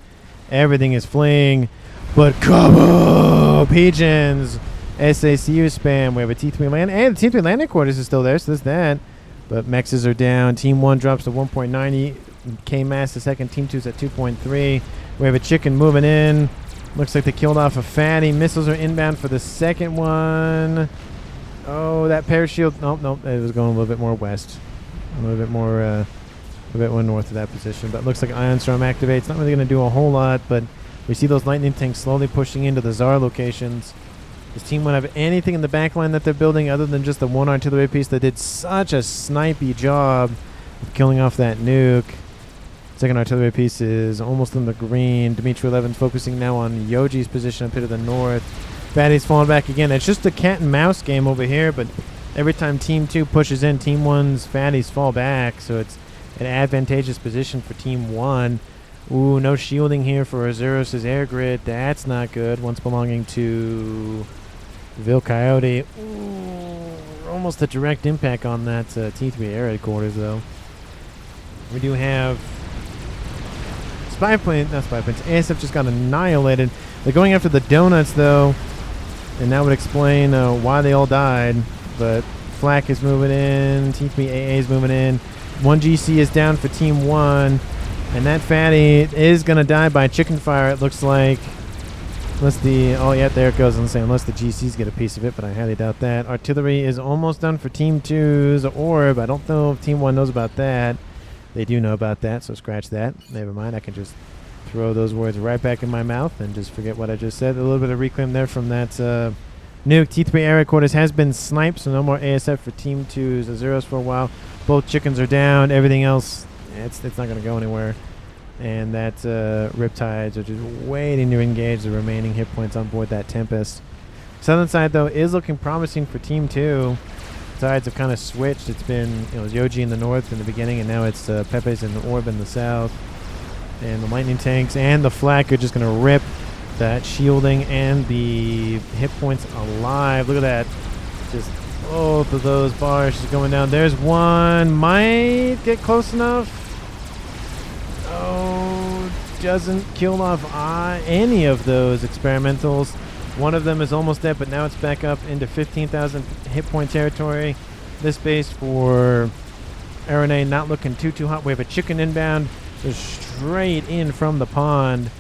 Everything is fleeing. But Cabo! Pigeons! SACU spam. We have a T3 land. And the T3 landing quarters is still there, so there's that. But mexes are down. Team 1 drops to 1.90. K-Mass the second. Team 2's at 2.3. We have a chicken moving in. Looks like they killed off a fatty. Missiles are inbound for the second one. Oh, that parashield. Nope. It was going a little bit more west. A little bit more north of that position. But it looks like Ion Storm activates. Not really going to do a whole lot, but we see those lightning tanks slowly pushing into the Tsar locations. Does Team 1 have anything in the back line that they're building other than just the 1 artillery piece that did such a snipey job of killing off that nuke? Second artillery piece is almost in the green. Dimitri 11 focusing now on Yoji's position up here to the north. Fatty's falling back again. It's just a cat and mouse game over here, but every time Team 2 pushes in, Team 1's fatties fall back, so it's an advantageous position for Team 1. Ooh, no shielding here for Azuros' air grid. That's not good. Once belonging to Vil Coyote. Ooh, almost a direct impact on that T3 air headquarters, though. We do have ASF just got annihilated. They're going after the donuts, though, and that would explain why they all died. But Flak is moving in. T3 AA is moving in. 1 GC is down for Team 1. And that fatty is going to die by chicken fire, it looks like. Unless there it goes. Unless the GCs get a piece of it, but I highly doubt that. Artillery is almost done for Team 2's orb. I don't know if Team 1 knows about that. They do know about that, so scratch that. Never mind. I can just throw those words right back in my mouth and just forget what I just said. A little bit of reclaim there from that nuke. T3 air headquarters has been sniped, so no more ASF for Team 2's Azuros for a while. Both chickens are down. Everything else, it's not going to go anywhere. And that Riptides are just waiting to engage the remaining hit points on board that Tempest. Southern side, though, is looking promising for Team 2. Sides have kind of switched. It's been it was Yoji in the north in the beginning, and now it's Pepe's in the orb in the south. And the lightning tanks and the flak are just going to rip that shielding and the hit points alive. Look at that. Just both of those bars just going down. There's one. Might get close enough. Oh, doesn't kill off any of those experimentals. One of them is almost dead, but now it's back up into 15,000 hit point territory. This base for RNA not looking too hot. We have a chicken inbound, just straight in from the pond.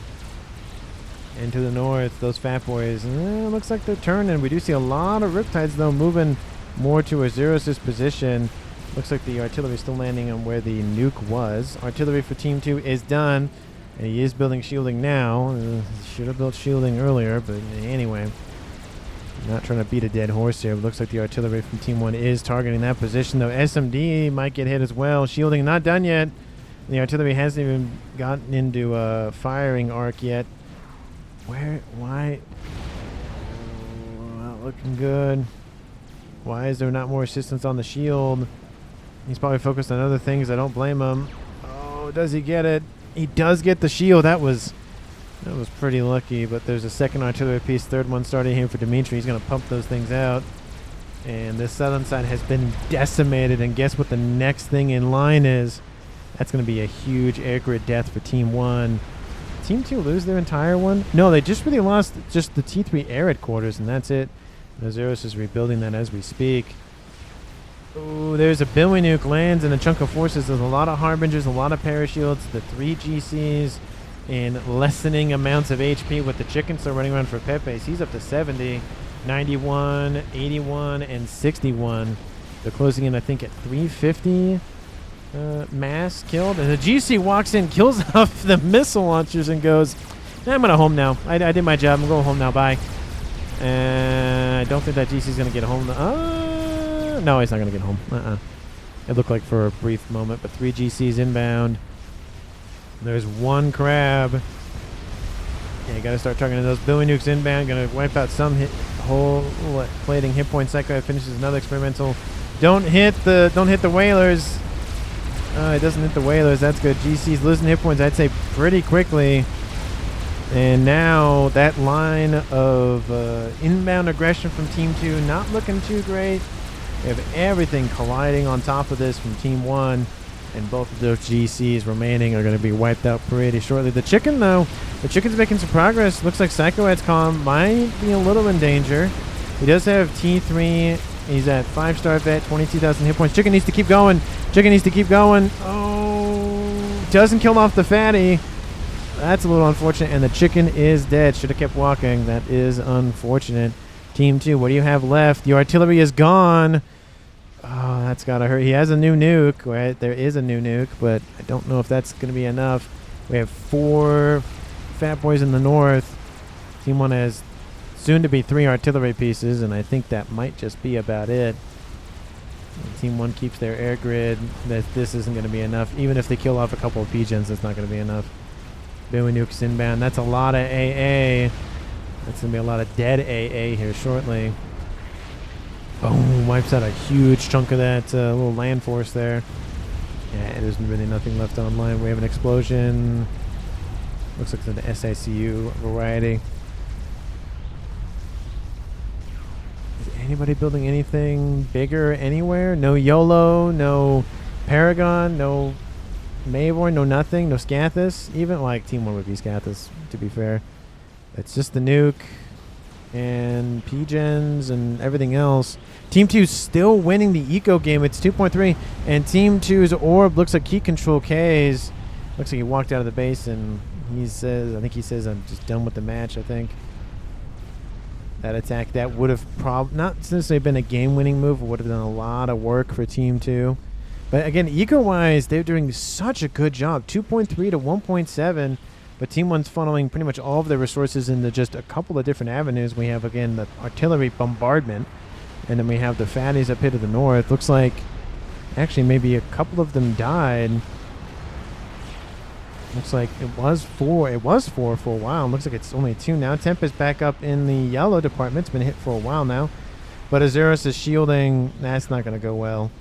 And to the north, those fat boys, looks like they're turning. We do see a lot of Riptides, though, moving more to Azuros' position. Looks like the artillery is still landing on where the nuke was. Artillery for Team 2 is done. And he is building shielding now. Should have built shielding earlier, but anyway. Not trying to beat a dead horse here. It looks like the artillery from Team 1 is targeting that position, though. SMD might get hit as well. Shielding not done yet. The artillery hasn't even gotten into a firing arc yet. Where? Why? Not looking good. Why is there not more assistance on the shield? He's probably focused on other things. I don't blame him. Oh, does he get it? He does get the shield. That was pretty lucky, but there's a second artillery piece. Third one starting here for Dimitri. He's going to pump those things out. And this southern side has been decimated, and guess what the next thing in line is? That's going to be a huge air grid death for Team 1. Team 2 lose their entire one? No, they just really lost just the T3 air headquarters, and that's it. Azeros is rebuilding that as we speak. Oh, there's a Bois nuke lands and a chunk of forces. There's a lot of Harbingers, a lot of parashields, the 3 GCs, and lessening amounts of HP with the chicken still running around for Pepe's. He's up to 70, 91, 81, and 61. They're closing in, I think, at 350 mass killed. And the GC walks in, kills off the missile launchers, and goes, I'm going to home now. I did my job. I'm going home now. Bye. I don't think that GC's going to get home. No, he's not going to get home. It looked like for a brief moment, but 3 GCs inbound. There's 1 crab. Yeah, you got to start targeting those. Bois nukes inbound. Going to wipe out some whole plating hit point. Psycho finishes another experimental. Don't hit the whalers. It doesn't hit the whalers. That's good. GC's losing hit points, I'd say, pretty quickly. And now that line of inbound aggression from Team 2 not looking too great. We have everything colliding on top of this from Team 1. And both of those GCs remaining are going to be wiped out pretty shortly. The chicken, though, the chicken's making some progress. Looks like Psychoad's Calm might be a little in danger. He does have T3. He's at 5-star vet, 22,000 hit points. Chicken needs to keep going. Chicken needs to keep going. Oh, doesn't kill off the fatty. That's a little unfortunate. And the chicken is dead. Should have kept walking. That is unfortunate. Team 2, what do you have left? Your artillery is gone. Oh, that's got to hurt. He has a new nuke, right? There is a new nuke, but I don't know if that's going to be enough. We have 4 fat boys in the north. Team 1 has soon to be 3 artillery pieces, and I think that might just be about it. And Team 1 keeps their air grid. This isn't going to be enough. Even if they kill off a couple of P-gens, that's not going to be enough. Bois nukes inbound. That's a lot of AA. That's going to be a lot of dead AA here shortly. Oh, wipes out a huge chunk of that little land force there. Yeah, there's really nothing left online. We have an explosion. Looks like it's an SACU variety. Is anybody building anything bigger anywhere? No YOLO, no Paragon, no Mavor, no nothing, no Scathus. Even like Team 1 would be Scathus, to be fair. It's just the nuke and P-gens and everything else. Team 2's still winning the eco game. It's 2.3, and Team 2's orb looks like key control K's. Looks like he walked out of the base, and I think he says, I'm just done with the match, I think. That attack, that would have not necessarily been a game-winning move. It would have done a lot of work for Team 2. But again, eco-wise, they're doing such a good job. 2.3 to 1.7. But Team 1's funneling pretty much all of their resources into just a couple of different avenues. We have, again, the artillery bombardment. And then we have the fatties up here to the north. Looks like actually maybe a couple of them died. Looks like it was 4. It was 4 for a while. Looks like it's only 2 now. Temp is back up in the yellow department. It's been hit for a while now. But Azeros is shielding. That's not going to go well.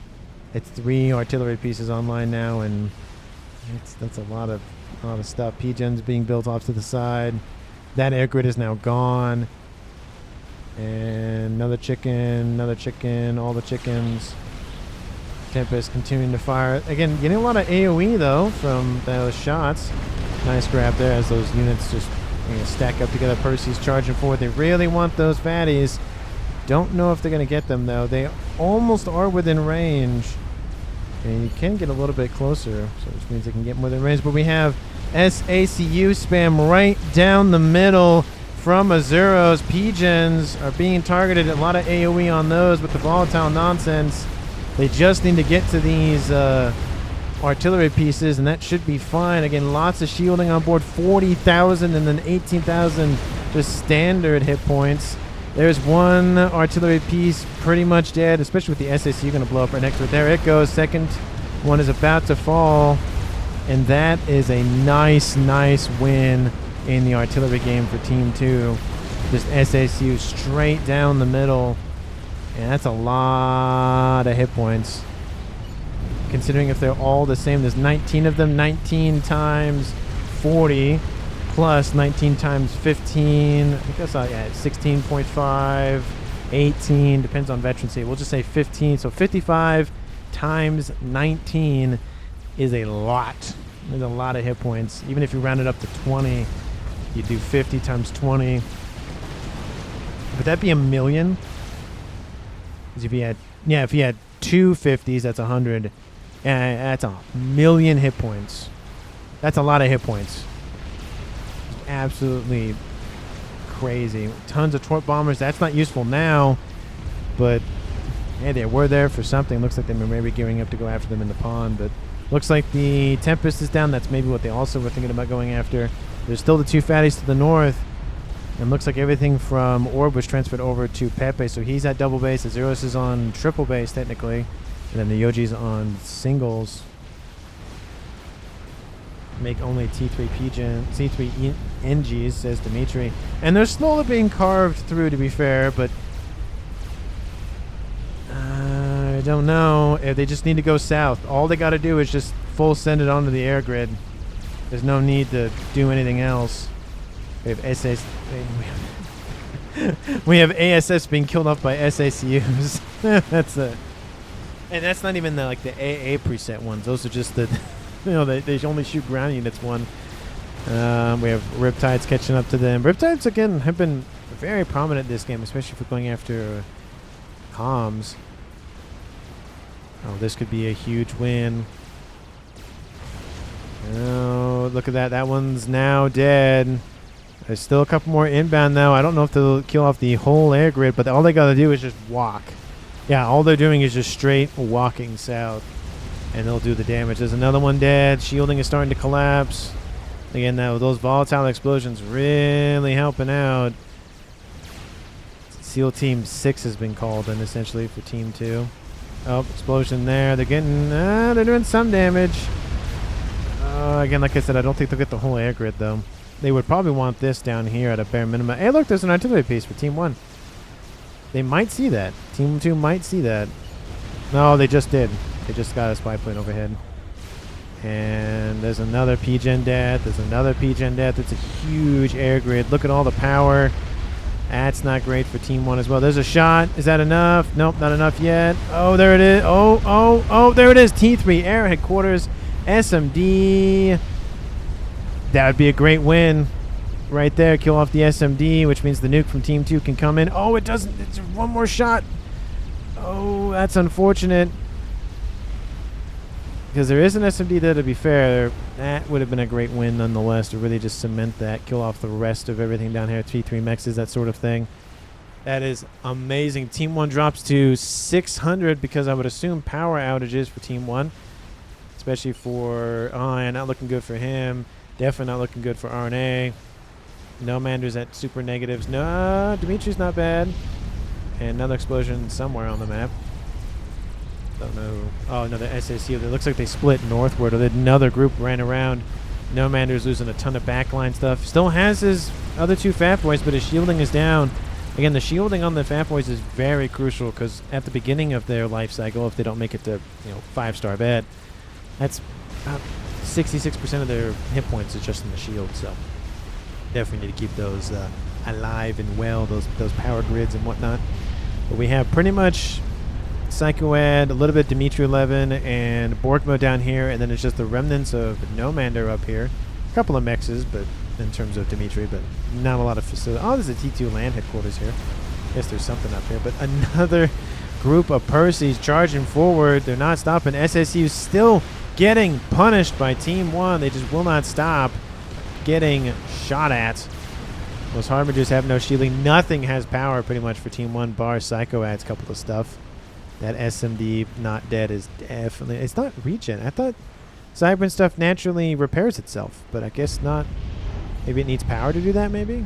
It's 3 artillery pieces online now, and that's a lot of stuff. P-gens being built off to the side. That air grid is now gone. And another chicken, all the chickens. Tempest continuing to fire. Again, getting a lot of AoE, though, from those shots. Nice grab there as those units just stack up together. Percy's charging forward. They really want those fatties. Don't know if they're going to get them, though. They almost are within range. And you can get a little bit closer, so which means they can get more than range. But we have SACU spam right down the middle from Azuros. P-gens are being targeted. A lot of AoE on those with the volatile nonsense. They just need to get to these artillery pieces, and that should be fine. Again, lots of shielding on board. 40,000 and then 18,000 just standard hit points. There's one artillery piece pretty much dead, especially with the SACU going to blow up right next to it. There it goes. Second one is about to fall. And that is a nice win in the artillery game for Team 2. Just SACU straight down the middle. And that's a lot of hit points. Considering if they're all the same, there's 19 of them. 19 times 40 plus 19 times 15. I think that's 16.5, 18. Depends on veterancy. We'll just say 15. So 55 times 19 is a lot. There's a lot of hit points. Even if you round it up to 20, you do 50 times 20. Would that be 1,000,000? Because if you had two 50s, that's 100. That's 1,000,000 hit points. That's a lot of hit points. Absolutely crazy. Tons of torp bombers. That's not useful now, but hey, they were there for something. Looks like they were maybe gearing up to go after them in the pond, but looks like the Tempest is down. That's maybe what they also were thinking about going after. There's still the two fatties to the north. And looks like everything from Orb was transferred over to Pepe, so he's at double base. Azeros is on triple base, technically. And then the Yoji's on singles. Make only T3 C3 NGs, says Dimitri. And they're slowly being carved through, to be fair, but I don't know if they just need to go south. All they got to do is just full send it onto the air grid. There's no need to do anything else. We have we have ASS being killed off by SACUs. That's it. And that's not even the AA preset ones. Those are just the, they only shoot ground units one. We have Riptides catching up to them. Riptides, again, have been very prominent this game, especially for going after comms. Oh, this could be a huge win. Oh, look at that. That one's now dead. There's still a couple more inbound, though. I don't know if they'll kill off the whole air grid, but all they got to do is just walk. Yeah, all they're doing is just straight walking south, and they'll do the damage. There's another one dead. Shielding is starting to collapse. Again, now those volatile explosions really helping out. SEAL Team 6 has been called in, essentially, for Team 2. Oh, explosion there. They're getting, they're doing some damage. Again, like I said, I don't think they'll get the whole air grid, though. They would probably want this down here at a bare minimum. Hey, look, there's an artillery piece for Team 1. They might see that. Team 2 might see that. No, they just did. They just got a spy plane overhead. And there's another PGen death. There's another PGen death. It's a huge air grid. Look at all the power. That's not great for Team 1 as well. There's a shot. Is that enough? Nope, not enough yet. Oh, there it is. Oh, there it is. T3 Air Headquarters. SMD. That would be a great win right there. Kill off the SMD, which means the nuke from Team 2 can come in. Oh, it doesn't. It's one more shot. Oh, that's unfortunate. Because there is an SMD there, to be fair. That would have been a great win nonetheless to really just cement that. Kill off the rest of everything down here. T3 mexes, that sort of thing. That is amazing. Team 1 drops to 600 because I would assume power outages for Team 1. Especially for Ion. Not looking good for him. Definitely not looking good for RNA. No Mander's at super negatives. No, Dimitri's not bad. And another explosion somewhere on the map. Don't know. Oh, another SACU. It looks like they split northward. Or another group ran around. No Mander's losing a ton of backline stuff. Still has his other two FAF boys, but his shielding is down. Again, the shielding on the FAF boys is very crucial because at the beginning of their life cycle, if they don't make it to 5-star vet, that's about 66% of their hit points is just in the shield. So definitely need to keep those alive and well, those power grids and whatnot. But we have pretty much Psychoad, a little bit Dimitri 11, and Borgmo down here, and then it's just the remnants of Nomander up here. A couple of mexes, but in terms of Dimitri, but not a lot of facility. Oh, there's a T2 land headquarters here. Guess there's something up here, but another group of Percys charging forward. They're not stopping. SSU still getting punished by Team 1. They just will not stop getting shot at. Those Harbingers have no shielding. Nothing has power pretty much for Team 1, bar Psycho adds a couple of stuff. That SMD not dead is definitely... It's not regen. I thought Cybran stuff naturally repairs itself, but I guess not. Maybe it needs power to do that, maybe?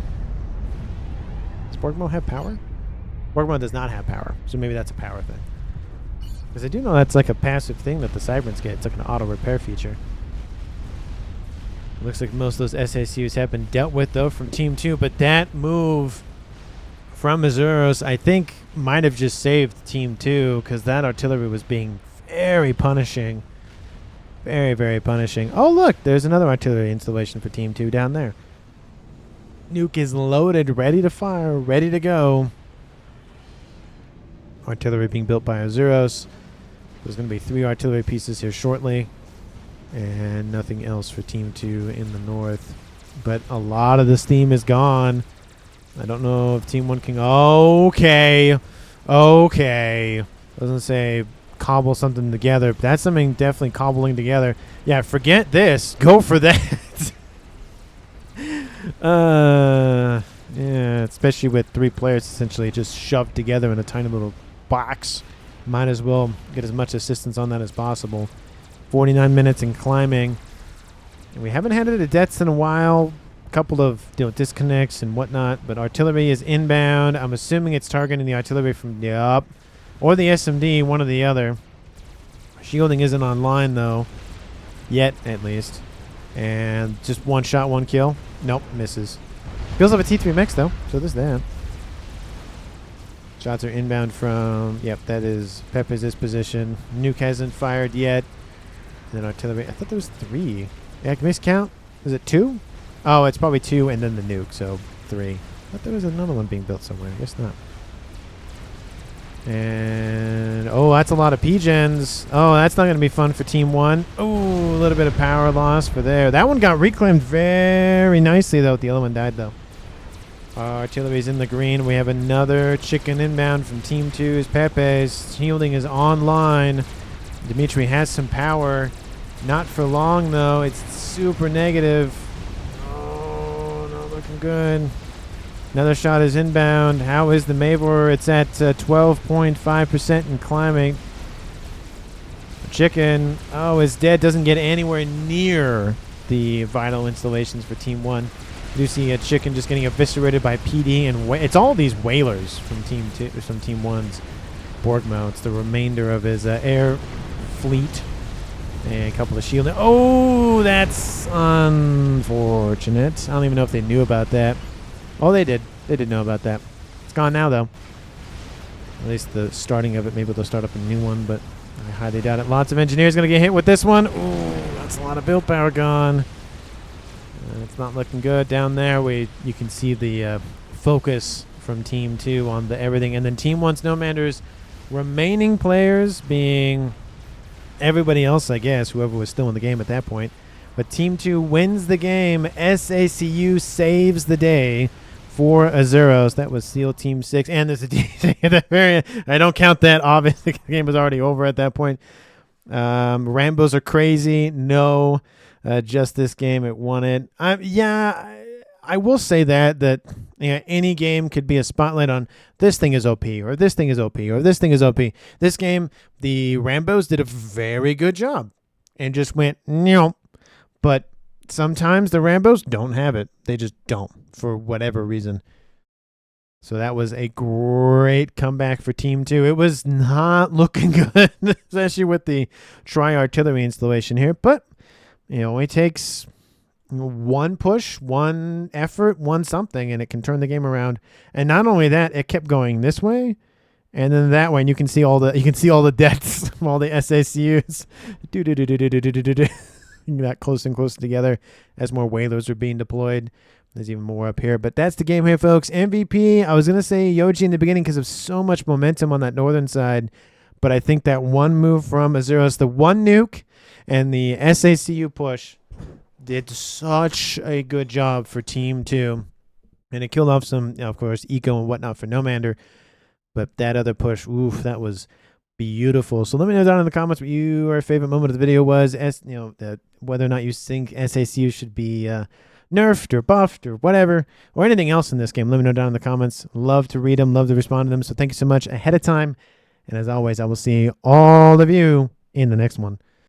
Does Borgmo have power? Pokemon does not have power, so maybe that's a power thing. Because I do know that's like a passive thing that the Cyberns get. It's like an auto repair feature. It looks like most of those SACUs have been dealt with, though, from Team 2. But that move from Azuros, I think, might have just saved Team 2, because that artillery was being very punishing. Very, very punishing. Oh, look, there's another artillery installation for Team 2 down there. Nuke is loaded, ready to fire, ready to go. Artillery being built by Azuros. There's going to be 3 artillery pieces here shortly. And nothing else for Team 2 in the north. But a lot of the steam is gone. I don't know if Team 1 can... Okay. Okay. Doesn't say cobble something together. But that's something definitely cobbling together. Yeah, forget this. Go for that. Yeah, especially with 3 players essentially just shoved together in a tiny little box. Might as well get as much assistance on that as possible. 49 minutes in climbing. And we haven't had it at deaths in a while. A couple of disconnects and whatnot. But artillery is inbound. I'm assuming it's targeting the artillery from the up. Or the SMD, one or the other. Shielding isn't online though. Yet, at least. And just one shot, one kill. Nope, misses. Feels like a T3 mix though. So there's that. Shots are inbound from, yep, that is Pepe's position. Nuke hasn't fired yet. And then artillery, I thought there was 3. Yeah, miscount? Is it 2? Oh, it's probably 2 and then the nuke, so 3. I thought there was another one being built somewhere. I guess not. And, oh, that's a lot of P-gens. Oh, that's not going to be fun for Team 1. Oh, a little bit of power loss for there. That one got reclaimed very nicely, though. The other one died, though. Artillery's in the green. We have another chicken inbound from Team 2's Pepe's. Shielding is online. Dimitri has some power. Not for long, though. It's super negative. Oh, not looking good. Another shot is inbound. How is the Mavor? It's at 12.5% and climbing. Chicken, oh, is dead. Doesn't get anywhere near the vital installations for Team 1. You see a chicken just getting eviscerated by PD, and it's all these whalers from Team 2, from Team 1's Borgmo. It's the remainder of his air fleet. And a couple of shielding. Oh, that's unfortunate. I don't even know if they knew about that. Oh, they did. They did know about that. It's gone now, though. At least the starting of it. Maybe they'll start up a new one, but I highly doubt it. Lots of engineers going to get hit with this one. Ooh, that's a lot of build power gone. It's not looking good down there. You can see the focus from Team 2 on the everything. And then Team 1's Nomaders remaining players being everybody else, I guess, whoever was still in the game at that point. But Team 2 wins the game. SACU saves the day for Azuros. That was SEAL Team 6. And there's a DJ at the very end. I don't count that. Obviously, the game was already over at that point. Rambos are crazy. No. Just this game, it won it. I will say that any game could be a spotlight on this thing is OP, or this thing is OP, or this thing is OP. This game, the Rambos did a very good job and just went, no. But sometimes the Rambos don't have it. They just don't, for whatever reason. So that was a great comeback for Team 2. It was not looking good, especially with the tri-artillery installation here. But it only takes one push, one effort, one something, and it can turn the game around. And not only that, it kept going this way, and then that way, and you can see all the deaths from all the SACUs. That close and close together as more whalers are being deployed. There's even more up here, but that's the game here, folks. MVP. I was gonna say Yoji in the beginning because of so much momentum on that northern side, but I think that one move from Azuros, the one nuke, and the SACU push did such a good job for Team 2. And it killed off some, of course, eco and whatnot for Nomander. But that other push, oof, that was beautiful. So let me know down in the comments what your favorite moment of the video was. Whether or not you think SACU should be nerfed or buffed or whatever, or anything else in this game. Let me know down in the comments. Love to read them, love to respond to them. So thank you so much ahead of time. And as always, I will see all of you in the next one.